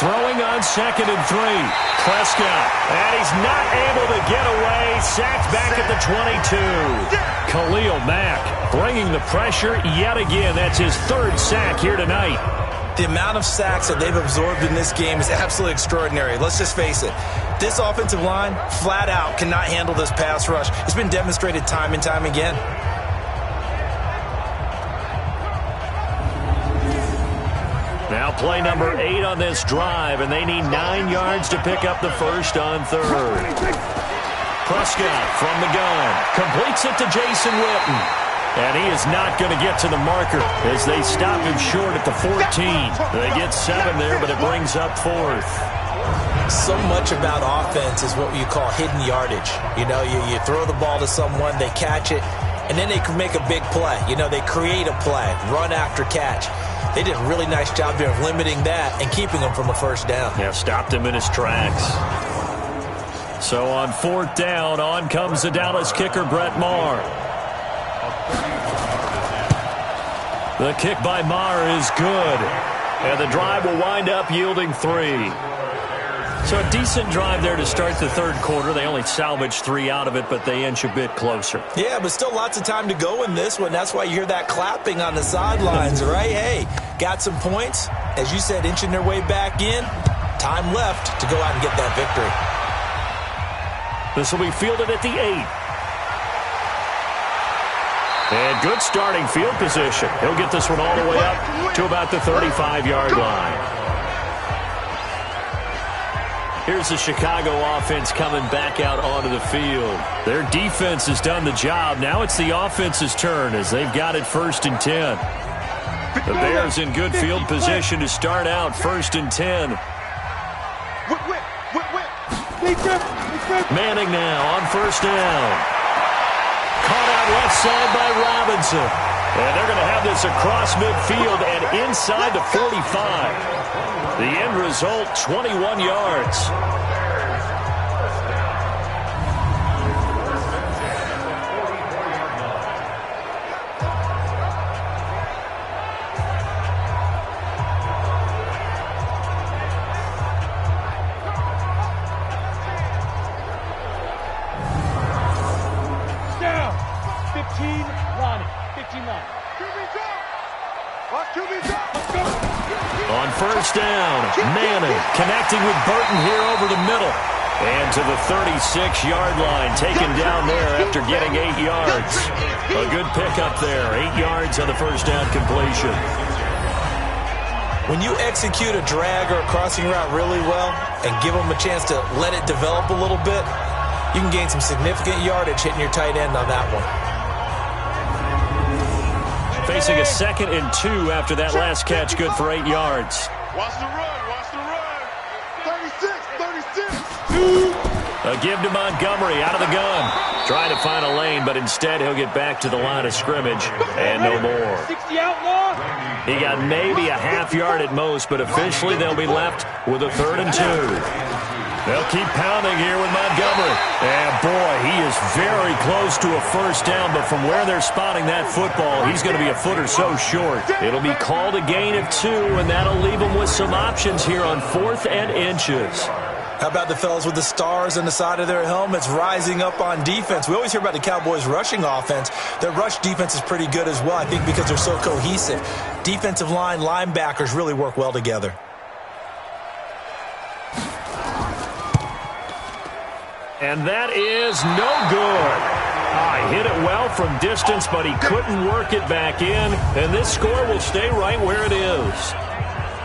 Throwing on 2nd and 3. Prescott. And he's not able to get away. Sacked back at the 22. Khalil Mack bringing the pressure yet again. That's his 3rd sack here tonight. The amount of sacks that they've absorbed in this game is absolutely extraordinary. Let's just face it. This offensive line, flat out, cannot handle this pass rush. It's been demonstrated time and time again. Now play number 8 on this drive, and they need 9 yards to pick up the first on 3rd. Prescott from the gun. Completes it to Jason Witten. And he is not going to get to the marker as they stop him short at the 14. They get 7 there, but it brings up 4th. So much about offense is what you call hidden yardage. You know, you throw the ball to someone, they catch it, and then they can make a big play. You know, they create a play, run after catch. They did a really nice job there of limiting that and keeping him from a first down. Yeah, stopped him in his tracks. So on 4th down, on comes the Dallas kicker, Brett Maher. The kick by Maher is good. And the drive will wind up yielding 3. So a decent drive there to start the 3rd quarter. They only salvaged 3 out of it, but they inch a bit closer. Yeah, but still lots of time to go in this one. That's why you hear that clapping on the sidelines, right? Hey, got some points. As you said, inching their way back in. Time left to go out and get that victory. This will be fielded at the 8. And good starting field position. He'll get this one all the way up to about the 35-yard line. Here's the Chicago offense coming back out onto the field. Their defense has done the job. Now it's the offense's turn as they've got it 1st and 10. The Bears in good field position to start out 1st and 10. Manning now on 1st down. Caught out left side by Robinson. And they're going to have this across midfield and inside the 45. The end result, 21 yards. Down. 15, Lonnie. 15, Lonnie. QB's up. Watch QB's up. Let's go. On 1st down, Manning connecting with Burton here over the middle. And to the 36-yard line, taken down there after getting 8 yards. A good pickup there, 8 yards on the 1st down completion. When you execute a drag or a crossing route really well and give them a chance to let it develop a little bit, you can gain some significant yardage hitting your tight end on that one. Facing a 2nd and 2 after that last catch, good for 8 yards. Watch the run. Watch the run. 36. A give to Montgomery out of the gun. Trying to find a lane, but instead he'll get back to the line of scrimmage and no more. 60 outlaw. He got maybe a half yard at most, but officially they'll be left with a 3rd and 2. They'll keep pounding here with Montgomery. And, boy, he is very close to a 1st down, but from where they're spotting that football, he's going to be a foot or so short. It'll be called a gain of 2, and that'll leave him with some options here on 4th and inches. How about the fellas with the stars on the side of their helmets rising up on defense? We always hear about the Cowboys' rushing offense. Their rush defense is pretty good as well, I think, because they're so cohesive. Defensive line, linebackers really work well together. And that is no good. Hit it well from distance, but he couldn't work it back in. And this score will stay right where it is.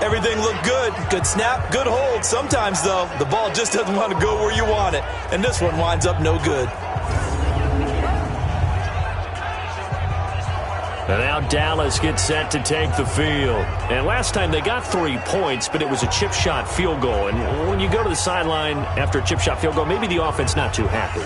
Everything looked good. Good snap, good hold. Sometimes, though, the ball just doesn't want to go where you want it. And this one winds up no good. And now Dallas gets set to take the field. And last time they got 3 points, but it was a chip shot field goal. And when you go to the sideline after a chip shot field goal, maybe the offense not too happy.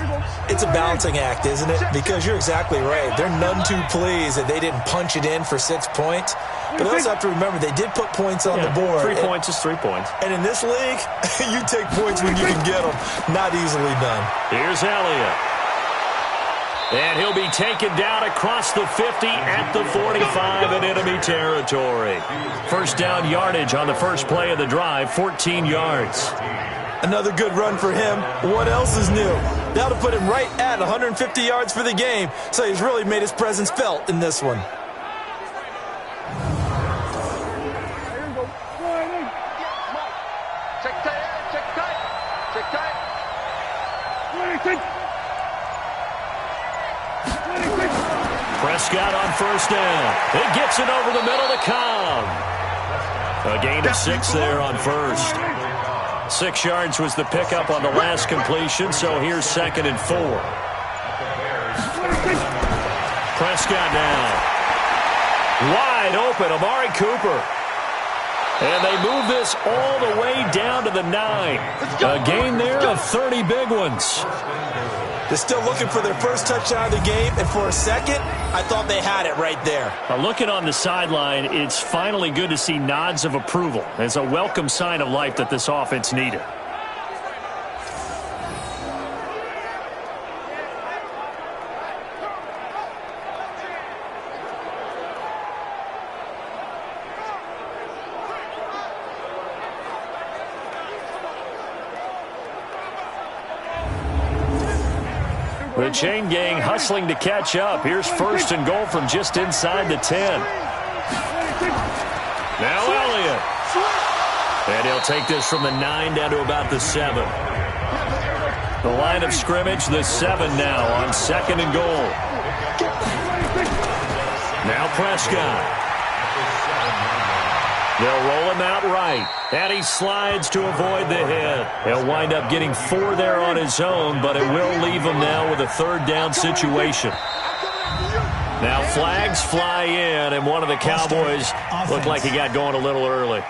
It's a balancing act, isn't it? Because you're exactly right. They're none too pleased that they didn't punch it in for 6 points. But they also have to remember they did put points on the board. 3 points is 3 points. And in this league, you take points when you can get them. Not easily done. Here's Elliott. And he'll be taken down across the 50 at the 45 in enemy territory. First down yardage on the first play of the drive, 14 yards. Another good run for him. What else is new? That'll put him right at 150 yards for the game. So he's really made his presence felt in this one. Prescott on first down. It gets it over the middle to Cobb. A gain of 6 there on first. 6 yards was the pickup on the last completion, so here's 2nd and 4. Prescott now. Wide open, Amari Cooper. And they move this all the way down to the 9. A gain there of 30 big ones. They're still looking for their first touchdown of the game, and for a second, I thought they had it right there. Looking on the sideline, it's finally good to see nods of approval. It's a welcome sign of life that this offense needed. The chain gang hustling to catch up. Here's 1st and goal from just inside the 10. Now Elliott. And he'll take this from the 9 down to about the 7. The line of scrimmage, the 7 now on 2nd and goal. Now Prescott. They'll roll him out right. And he slides to avoid the hit. He'll wind up getting 4 there on his own, but it will leave him now with a 3rd down situation. Now flags fly in, and one of the Cowboys looked like he got going a little early.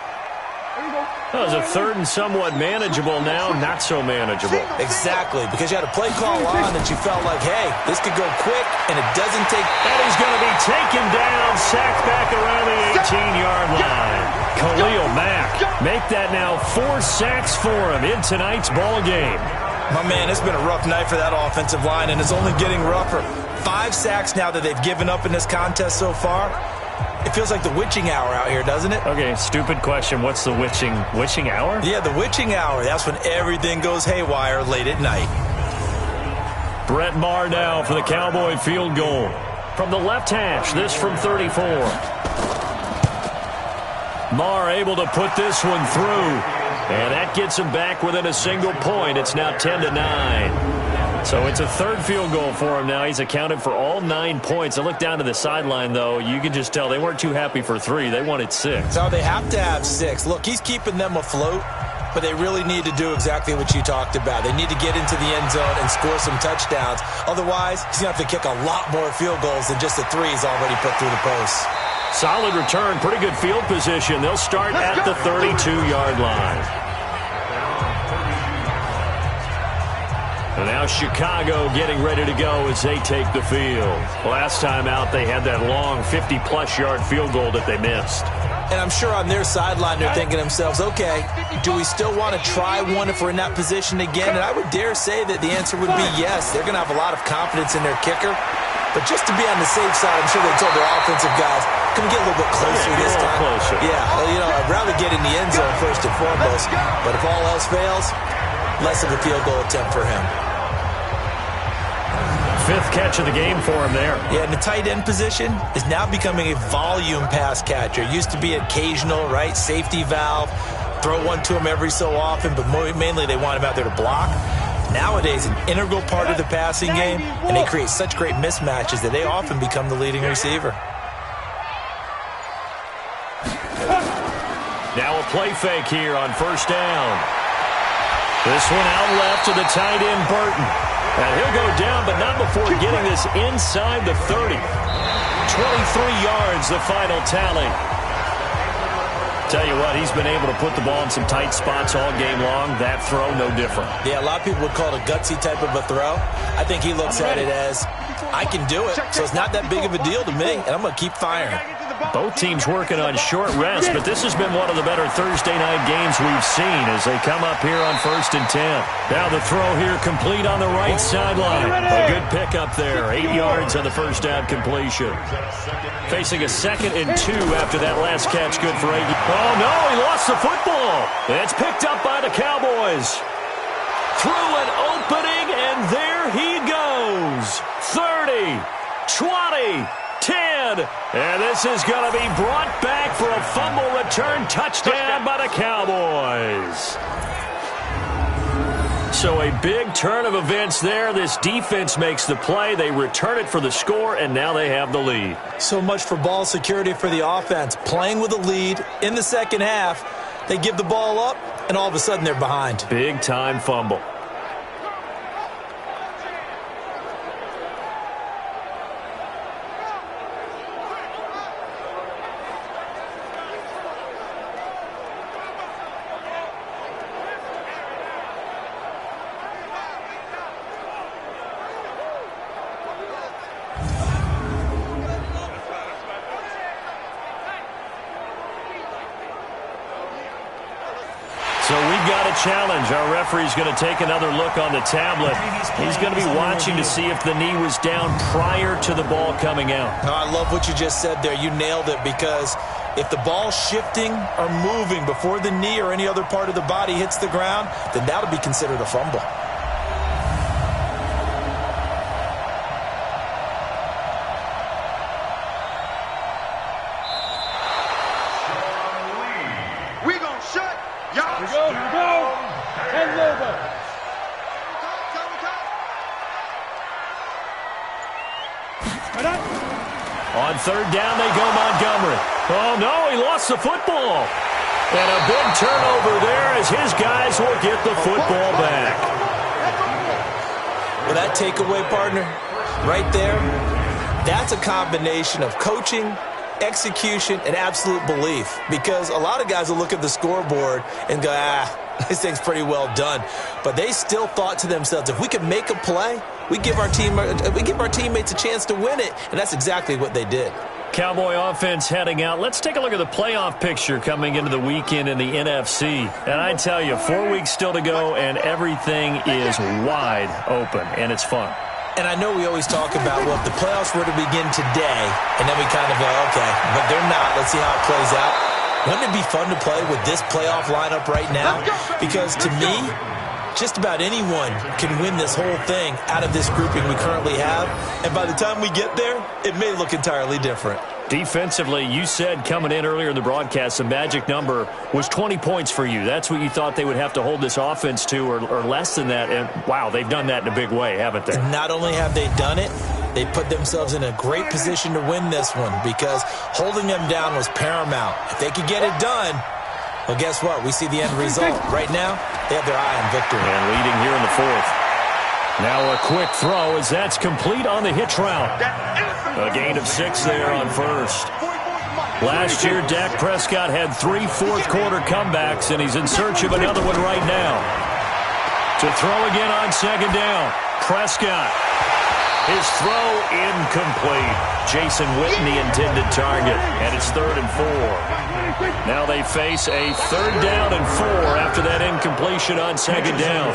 That was a 3rd and somewhat manageable now, not so manageable. Exactly, because you had a play call on that you felt like, hey, this could go quick, and it doesn't take... And he's going to be taken down, sacked back around the 18-yard line. Khalil Mack, make that now 4 sacks for him in tonight's ball game. My man, it's been a rough night for that offensive line, and it's only getting rougher. 5 sacks now that they've given up in this contest so far. It feels like the witching hour out here, doesn't it? Okay, stupid question. What's the witching hour? Yeah, the witching hour. That's when everything goes haywire late at night. Brett Maher now for the Cowboy field goal. From the left hash, this from 34. Maher able to put this one through. And that gets him back within a single point. It's now 10-9. So it's a 3rd field goal for him now. He's accounted for all 9 points. I look down to the sideline, though. You can just tell they weren't too happy for 3. They wanted 6. So they have to have 6. Look, he's keeping them afloat, but they really need to do exactly what you talked about. They need to get into the end zone and score some touchdowns. Otherwise, he's going to have to kick a lot more field goals than just the 3 he's already put through the post. Solid return, pretty good field position. They'll start at the 32-yard line. And now Chicago getting ready to go as they take the field. Last time out, they had that long 50-plus yard field goal that they missed. And I'm sure on their sideline, they're thinking to themselves, okay, do we still want to try one if we're in that position again? And I would dare say that the answer would be yes. They're going to have a lot of confidence in their kicker. But just to be on the safe side, I'm sure they told their offensive guys, can we get a little bit closer this time? Closer. Yeah, well, I'd rather get in the end zone first and foremost. But if all else fails, less of a field goal attempt for him. 5th catch of the game for him there. Yeah, and the tight end position is now becoming a volume pass catcher. Used to be occasional, right? Safety valve. Throw one to him every so often, but mainly they want him out there to block. Nowadays, an integral part of the passing game, and they create such great mismatches that they often become the leading receiver. Now a play fake here on 1st down. This one out left to the tight end, Burton. And he'll go down, but not before getting this inside the 30. 23 yards, the final tally. Tell you what, he's been able to put the ball in some tight spots all game long. That throw, no different. Yeah, a lot of people would call it a gutsy type of a throw. I think he looks at it as, I can do it, so it's not that big of a deal to me, and I'm going to keep firing. Both teams working on short rest, but this has been one of the better Thursday night games we've seen as they come up here on 1st and 10. Now the throw here complete on the right sideline. A good pickup there. 8 yards on the 1st down completion. Facing a 2nd and 2 after that last catch. Good for 8. Oh, no, he lost the football. It's picked up by the Cowboys. Through an opening, and there he goes. 30, 20, 10, and this is going to be brought back for a fumble return touchdown by the Cowboys. So a big turn of events there. This defense makes the play. They return it for the score, and now they have the lead. So much for ball security for the offense. Playing with a lead in the second half, they give the ball up, and all of a sudden they're behind. Big-time fumble. So we've got a challenge. Our referee's going to take another look on the tablet. He's going to be watching to see if the knee was down prior to the ball coming out. Oh, I love what you just said there. You nailed it, because if the ball's shifting or moving before the knee or any other part of the body hits the ground, then that'll be considered a fumble. On 3rd down, they go Montgomery. Oh, no, he lost the football. And a big turnover there as his guys will get the football back. Well, that takeaway, partner, right there, that's a combination of coaching, execution, and absolute belief. Because a lot of guys will look at the scoreboard and go, this thing's pretty well done. But they still thought to themselves, if we can make a play, we give our teammates a chance to win it. And that's exactly what they did. Cowboy offense heading out. Let's take a look at the playoff picture coming into the weekend in the NFC. And I tell you, 4 weeks still to go, and everything is wide open, and it's fun. And I know we always talk about, well, if the playoffs were to begin today, and then we kind of go, okay, but they're not. Let's see how it plays out. Wouldn't it be fun to play with this playoff lineup right now? Because to me, just about anyone can win this whole thing out of this grouping we currently have. And by the time we get there, it may look entirely different. Defensively, you said coming in earlier in the broadcast, the magic number was 20 points for you. That's what you thought they would have to hold this offense to, or less than that. And, wow, they've done that in a big way, haven't they? And not only have they done it, they put themselves in a great position to win this one, because holding them down was paramount. If they could get it done, well, guess what? We see the end result. Right now, they have their eye on victory. And leading here in the 4th. Now a quick throw as that's complete on the hitch route. A gain of 6 there on 1st. Last year, Dak Prescott had 3 fourth-quarter comebacks, and he's in search of another one right now. To throw again on 2nd down. Prescott. His throw incomplete. Jason Witten, the intended target, and it's 3rd and 4. Now they face a 3rd down and 4 after that incompletion on 2nd down.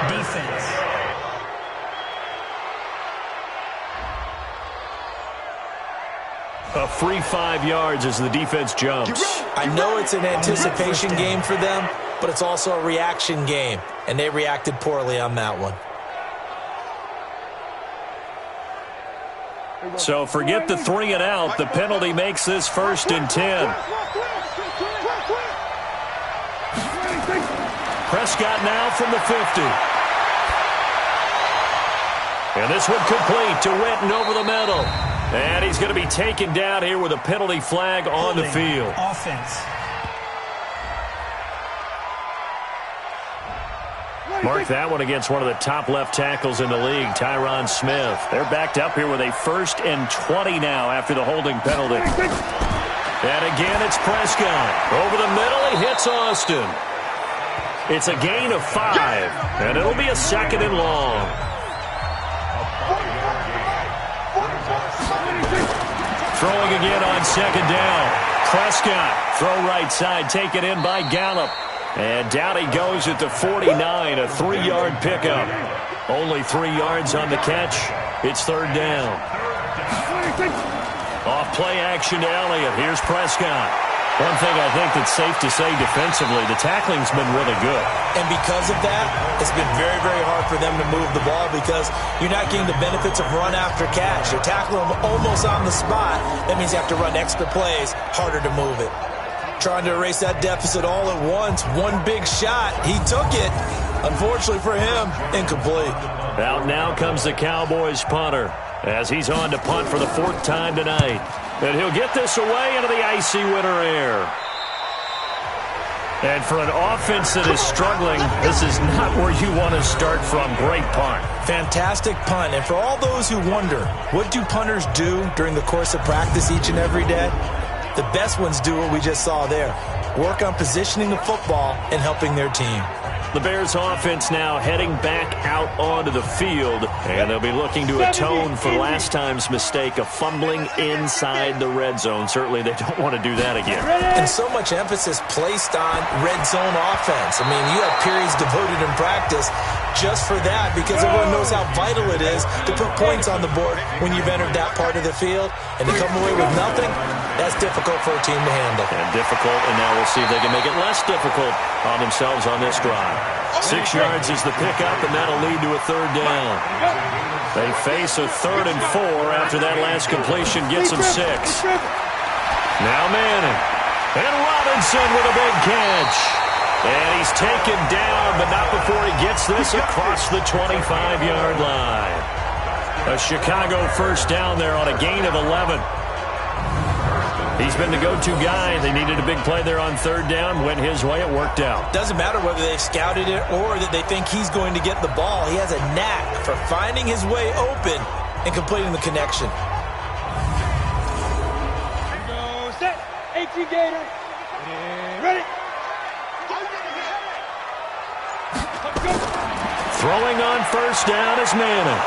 Defense. A free 5 yards as the defense jumps. I know it's an anticipation game for them, but it's also a reaction game. and they reacted poorly on that one. So forget the 3 and out. The penalty makes this 1st and 10. Prescott now from the 50. And this one complete to Witten over the middle. And he's going to be taken down here with a penalty flag on the field. Offense. Mark that one against one of the top left tackles in the league, Tyron Smith. They're backed up here with a 1st and 20 now after the holding penalty. And again, it's Prescott. Over the middle, he hits Austin. It's a gain of 5, and it'll be a 2nd and long. Throwing again on 2nd down. Prescott, throw right side, taken in by Gallup. And down he goes at the 49, a 3-yard pickup. Only 3 yards on the catch. It's 3rd down. Off play action to Elliott. Here's Prescott. One thing I think that's safe to say defensively, the tackling's been really good. And because of that, it's been very, very hard for them to move the ball because you're not getting the benefits of run after catch. You're tackling them almost on the spot. That means you have to run extra plays, harder to move it. Trying to erase that deficit all at once. One big shot. He took it. Unfortunately for him, incomplete. Out now comes the Cowboys punter as he's on to punt for the 4th time tonight. And he'll get this away into the icy winter air. And for an offense that is struggling, this is not where you want to start from. Great punt. Fantastic punt. And for all those who wonder, what do punters do during the course of practice each and every day? The best ones do what we just saw there. Work on positioning the football and helping their team. The Bears offense now heading back out onto the field, and they'll be looking to atone for last time's mistake of fumbling inside the red zone. Certainly they don't want to do that again. And so much emphasis placed on red zone offense. I mean, you have periods devoted in practice just for that because everyone knows how vital it is to put points on the board when you've entered that part of the field. And to come away with nothing, that's difficult for a team to handle. And difficult, and now we'll see if they can make it less difficult on themselves on this drive. 6 yards is the pickup, and that'll lead to a 3rd down. They face a 3rd and 4 after that last completion gets them 6. Now Manning. And Robinson with a big catch. And he's taken down, but not before he gets this across the 25-yard line. A Chicago 1st down there on a gain of 11. He's been the go-to guy. They needed a big play there on 3rd down. Went his way. It worked out. Doesn't matter whether they've scouted it or that they think he's going to get the ball. He has a knack for finding his way open and completing the connection. Go set. 18 Gator. Ready. Throwing on 1st down is Manning.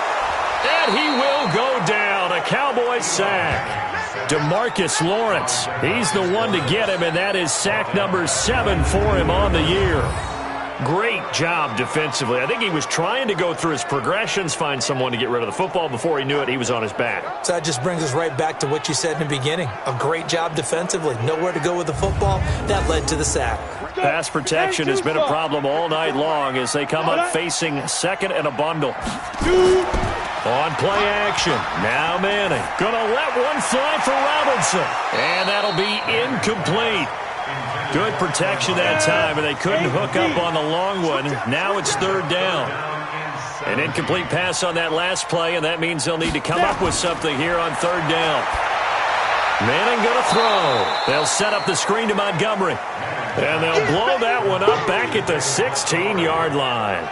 And he will go down. A Cowboys sack. DeMarcus Lawrence, he's the one to get him, and that is sack number 7 for him on the year. Great job defensively. I think he was trying to go through his progressions, find someone to get rid of the football. Before he knew it, he was on his back. So that just brings us right back to what you said in the beginning. A great job defensively. Nowhere to go with the football. That led to the sack. Pass protection has been a problem all night long as they come up facing 2nd and a bundle. On play action, now Manning. Gonna let one fly for Robinson. And that'll be incomplete. Good protection that time, and they couldn't hook up on the long one. Now it's 3rd down. An incomplete pass on that last play, and that means they'll need to come up with something here on 3rd down. Manning gonna throw. They'll set up the screen to Montgomery. And they'll blow that one up back at the 16-yard line.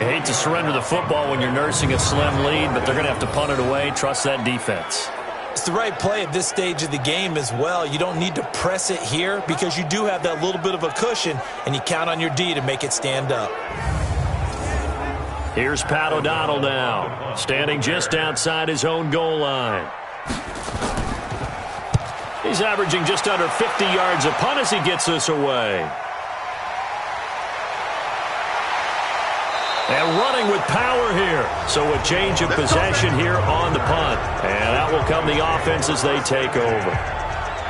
I hate to surrender the football when you're nursing a slim lead, but they're going to have to punt it away. Trust that defense. It's the right play at this stage of the game as well. You don't need to press it here because you do have that little bit of a cushion, and you count on your D to make it stand up. Here's Pat O'Donnell now, standing just outside his own goal line. He's averaging just under 50 yards a punt as he gets this away. And running with power here. So a change of possession here on the punt. And out will come the offense as they take over.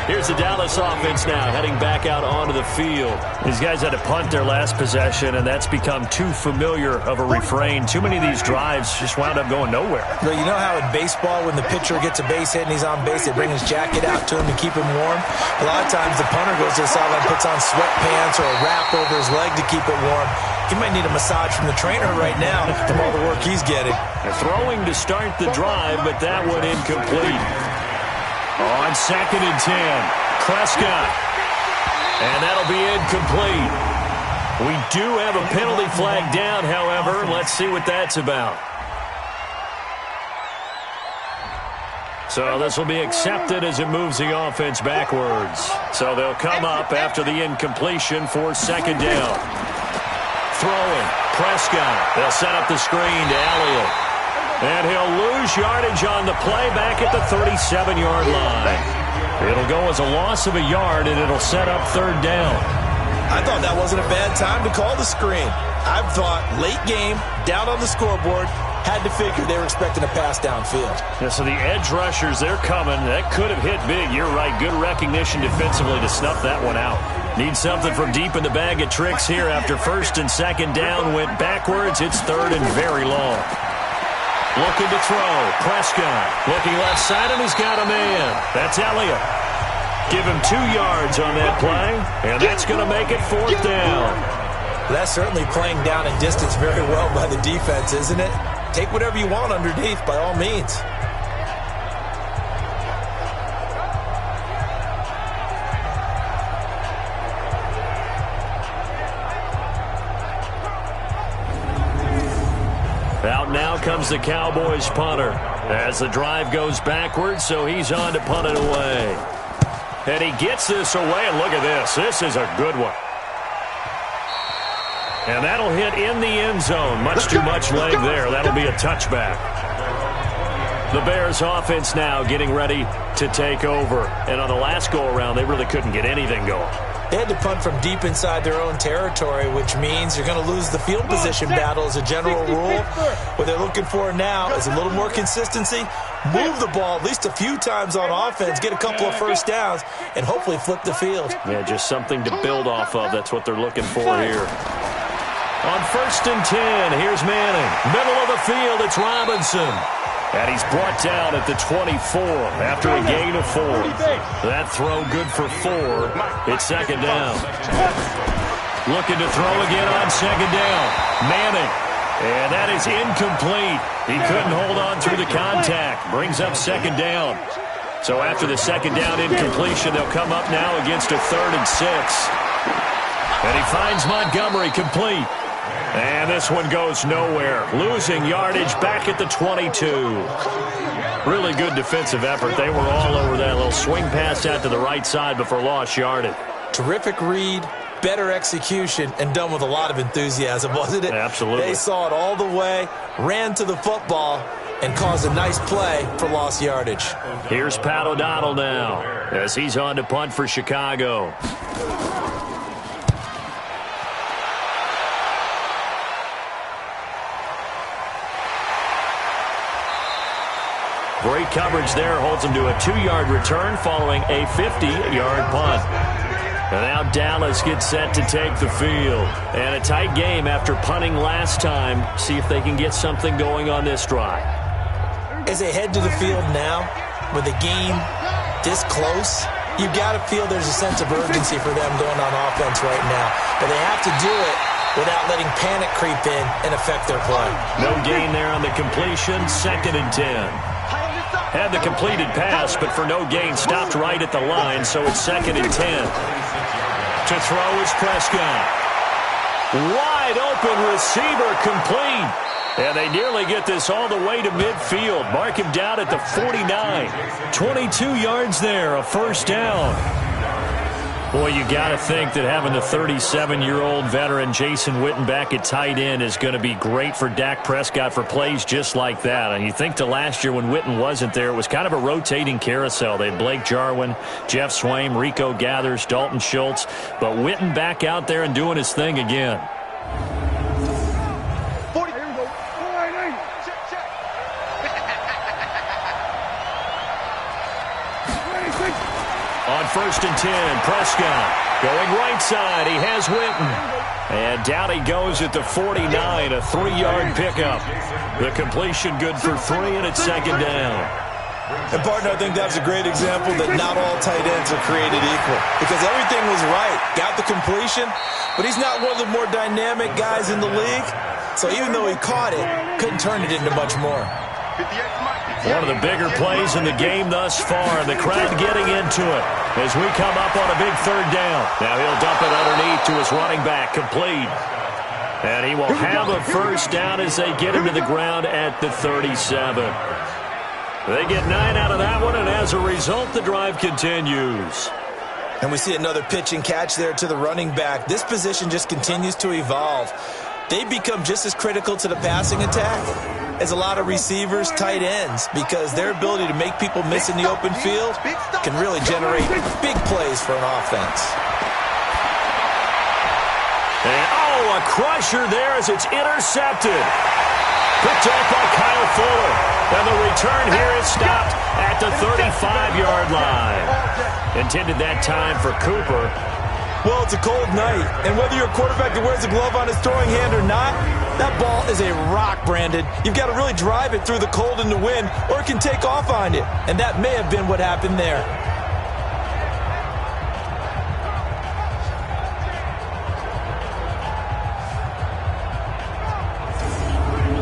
Here's the Dallas offense now heading back out onto the field. These guys had to punt their last possession, and that's become too familiar of a refrain. Too many of these drives just wound up going nowhere. Well, you know how in baseball when the pitcher gets a base hit and he's on base, they bring his jacket out to him to keep him warm? A lot of times the punter goes to the sideline, puts on sweatpants or a wrap over his leg to keep it warm. He might need a massage from the trainer right now from all the work he's getting. They're throwing to start the drive, but that one incomplete. On 2nd and 10, Prescott. And that'll be incomplete. We do have a penalty flag down, however. Let's see what that's about. So this will be accepted as it moves the offense backwards. So they'll come up after the incompletion for 2nd down. Throwing, Prescott. They'll set up the screen to Elliott. And he'll lose yardage on the play back at the 37-yard line. It'll go as a loss of a yard, and it'll set up 3rd down. I thought that wasn't a bad time to call the screen. I thought late game, down on the scoreboard, had to figure they were expecting a pass downfield. Yeah, so the edge rushers, they're coming. That could have hit big. You're right. Good recognition defensively to snuff that one out. Need something from deep in the bag of tricks here after 1st and 2nd down. Went backwards. It's 3rd and very long. Looking to throw. Prescott looking left side, and he's got a man. That's Elliott. Give him 2 yards on that play, and that's going to make it 4th down. That's certainly playing down and distance very well by the defense, isn't it? Take whatever you want underneath, by all means. Out now comes the Cowboys punter as the drive goes backwards, so he's on to punt it away. And he gets this away, and look at this. This is a good one. And that'll hit in the end zone. Much too much leg there. That'll be a touchback. The Bears offense now getting ready to take over. And on the last go-around, they really couldn't get anything going. They had to punt from deep inside their own territory, which means you're going to lose the field position battle as a general rule. What they're looking for now is a little more consistency, move the ball at least a few times on offense, get a couple of first downs, and hopefully flip the field. Yeah, just something to build off of. That's what they're looking for here. On 1st and 10, here's Manning. Middle of the field, it's Robinson. And he's brought down at the 24 after a gain of 4. That throw good for 4. It's 2nd down. Looking to throw again on 2nd down. Manning. And that is incomplete. He couldn't hold on through the contact. Brings up 2nd down. So after the 2nd down incompletion, they'll come up now against a 3rd and 6. And he finds Montgomery complete. And this one goes nowhere. Losing yardage back at the 22. Really good defensive effort. They were all over that little swing pass out to the right side before lost yardage. Terrific read, better execution, and done with a lot of enthusiasm, wasn't it? Absolutely. They saw it all the way, ran to the football, and caused a nice play for lost yardage. Here's Pat O'Donnell now as he's on to punt for Chicago. Great coverage there. Holds him to a 2-yard return following a 50-yard punt. And now Dallas gets set to take the field. And a tight game after punting last time. See if they can get something going on this drive. As they head to the field now, with the game this close, you've got to feel there's a sense of urgency for them going on offense right now. But they have to do it without letting panic creep in and affect their play. No gain there on the completion. 2nd and 10. Had the completed pass, but for no gain, stopped right at the line, so it's 2nd and 10. To throw is Prescott. Wide open receiver complete. And they nearly get this all the way to midfield. Mark him down at the 49. 22 yards there, a 1st down. Boy, you got to think that having the 37-year-old veteran Jason Witten back at tight end is going to be great for Dak Prescott for plays just like that. And you think to last year when Witten wasn't there, it was kind of a rotating carousel. They had Blake Jarwin, Jeff Swaim, Rico Gathers, Dalton Schultz. But Witten back out there and doing his thing again. On 1st and 10, Prescott going right side. He has Witten. And down he goes at the 49, a 3-yard pickup. The completion good for 3, and it's 2nd down. And, partner, I think that's a great example that not all tight ends are created equal. Because everything was right. Got the completion, but he's not one of the more dynamic guys in the league. So even though he caught it, couldn't turn it into much more. One of the bigger plays in the game thus far. The crowd getting into it as we come up on a big 3rd down. Now he'll dump it underneath to his running back, complete. And he will have a 1st down as they get him to the ground at the 37. They get 9 out of that one, and as a result, the drive continues. And we see another pitch and catch there to the running back. This position just continues to evolve. They become just as critical to the passing attack as a lot of receivers, tight ends, because their ability to make people miss in the open field can really generate big plays for an offense. And, a crusher there as it's intercepted. Picked up by Kyle Fuller. And the return here is stopped at the 35-yard line. Intended that time for Cooper. Well, it's a cold night, and whether you're a quarterback that wears a glove on his throwing hand or not, that ball is a rock, Brandon. You've got to really drive it through the cold and the wind, or it can take off on you, and that may have been what happened there.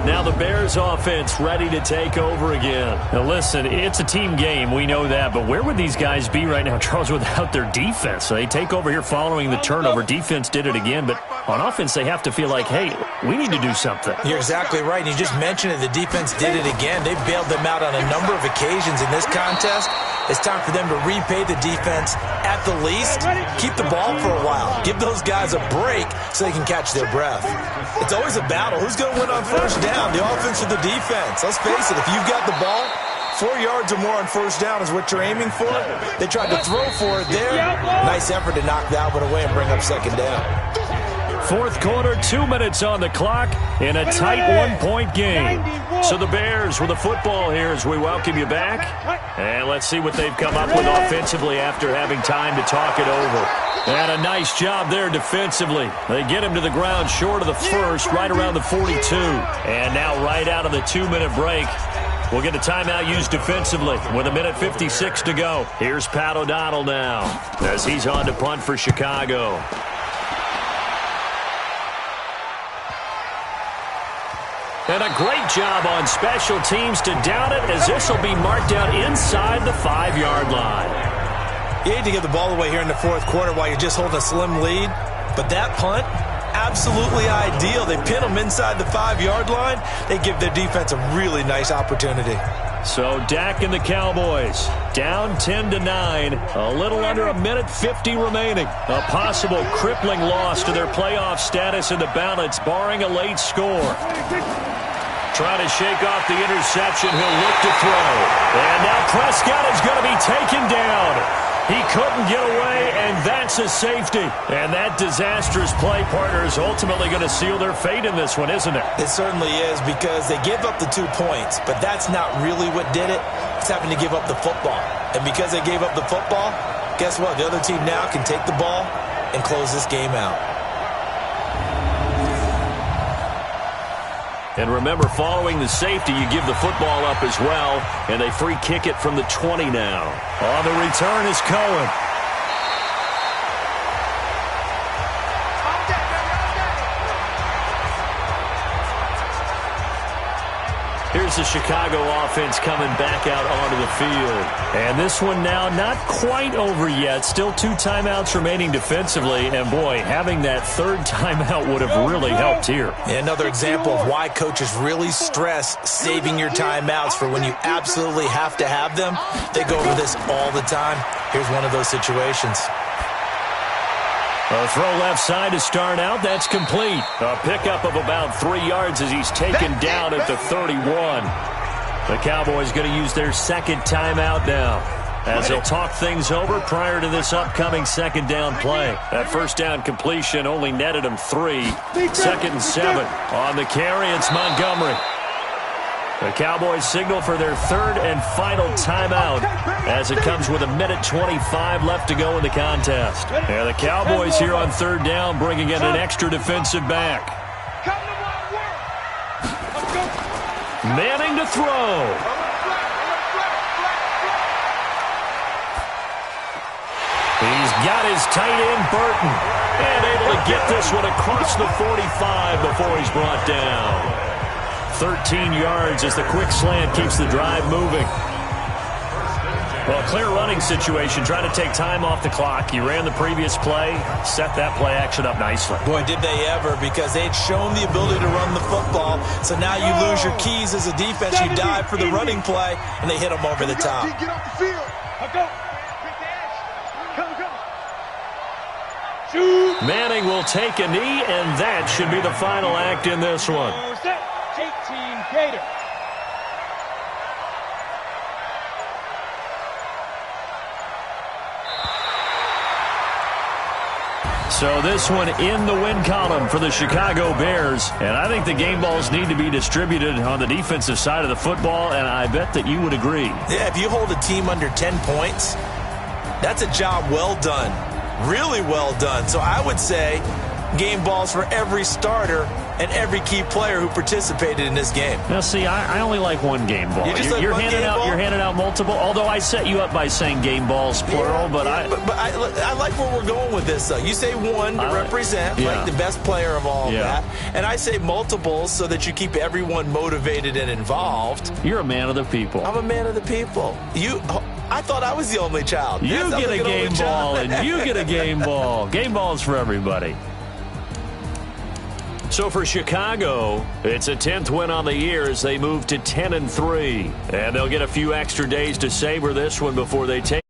Now the Bears offense ready to take over again. Now listen, it's a team game. We know that. But where would these guys be right now, Charles, without their defense? So they take over here following the turnover. Defense did it again. But on offense, they have to feel like, hey, we need to do something. You're exactly right. You just mentioned it. The defense did it again. They bailed them out on a number of occasions in this contest. It's time for them to repay the defense at the least. Keep the ball for a while. Give those guys a break so they can catch their breath. It's always a battle. Who's going to win on 1st down? The offense or the defense? Let's face it, if you've got the ball, 4 yards or more on 1st down is what you're aiming for. They tried to throw for it there. Nice effort to knock that one away and bring up 2nd down. 4th quarter, 2 minutes on the clock in a tight 1-point game. So the Bears with the football here as we welcome you back. And let's see what they've come up with offensively after having time to talk it over. And a nice job there defensively. They get him to the ground short of the 1st, right around the 42. And now right out of the 2-minute break, we'll get a timeout used defensively with 1:56 to go. Here's Pat O'Donnell now as he's on to punt for Chicago. And a great job on special teams to down it as this will be marked out inside the 5-yard line. You hate to give the ball away here in the 4th quarter while you're just holding a slim lead, but that punt, absolutely ideal. They pin them inside the 5-yard line. They give their defense a really nice opportunity. So Dak and the Cowboys down 10-9, a little under 1:50 remaining. A possible crippling loss to their playoff status in the balance, barring a late score. Trying to shake off the interception. He'll look to throw. And now Prescott is going to be taken down. He couldn't get away, and that's a safety. And that disastrous play, partner, is ultimately going to seal their fate in this one, isn't it? It certainly is, because they give up the 2 points, but that's not really what did it. It's having to give up the football. And because they gave up the football, guess what? The other team now can take the ball and close this game out. And remember, following the safety, you give the football up as well, and they free kick it from the 20 now. On the return is Cohen. Here's the Chicago offense coming back out onto the field. And this one now not quite over yet. Still 2 timeouts remaining defensively. And, boy, having that 3rd timeout would have really helped here. Yeah, another example of why coaches really stress saving your timeouts for when you absolutely have to have them. They go over this all the time. Here's one of those situations. A throw left side to start out. That's complete. A pickup of about 3 yards as he's taken down at the 31. The Cowboys going to use their 2nd timeout now as they'll talk things over prior to this upcoming 2nd down play. That 1st down completion only netted him 3. 2nd and 7. On the carry, it's Montgomery. The Cowboys signal for their third and final timeout as it comes with 1:25 left to go in the contest. And the Cowboys here on third down bringing in an extra defensive back. Manning to throw. He's got his tight end, Burton, and able to get this one across the 45 before he's brought down. 13 yards as the quick slant keeps the drive moving. Well, clear running situation, trying to take time off the clock. You ran the previous play, set that play action up nicely. Boy, did they ever, because they'd shown the ability to run the football. So now you lose your keys as a defense. You dive for the running play, and they hit them over the top. Get off the field. Go. Shoot. Manning will take a knee, and that should be the final act in this one. 18 Gator. So this one in the win column for the Chicago Bears. And I think the game balls need to be distributed on the defensive side of the football, and I bet that you would agree. Yeah, if you hold a team under 10 points, that's a job well done. Really well done. So I would say game balls for every starter and every key player who participated in this game. Now, see, I only like one game ball. You're handing out multiple, although I set you up by saying game balls, plural. But I like where we're going with this, though. You say one to represent, like the best player of all of that. And I say multiples so that you keep everyone motivated and involved. You're a man of the people. I'm a man of the people. I thought I was the only child. You get a game ball, and you get a game ball. Game balls for everybody. So for Chicago, it's a 10th win on the year as they move to 10-3. And they'll get a few extra days to savor this one before they take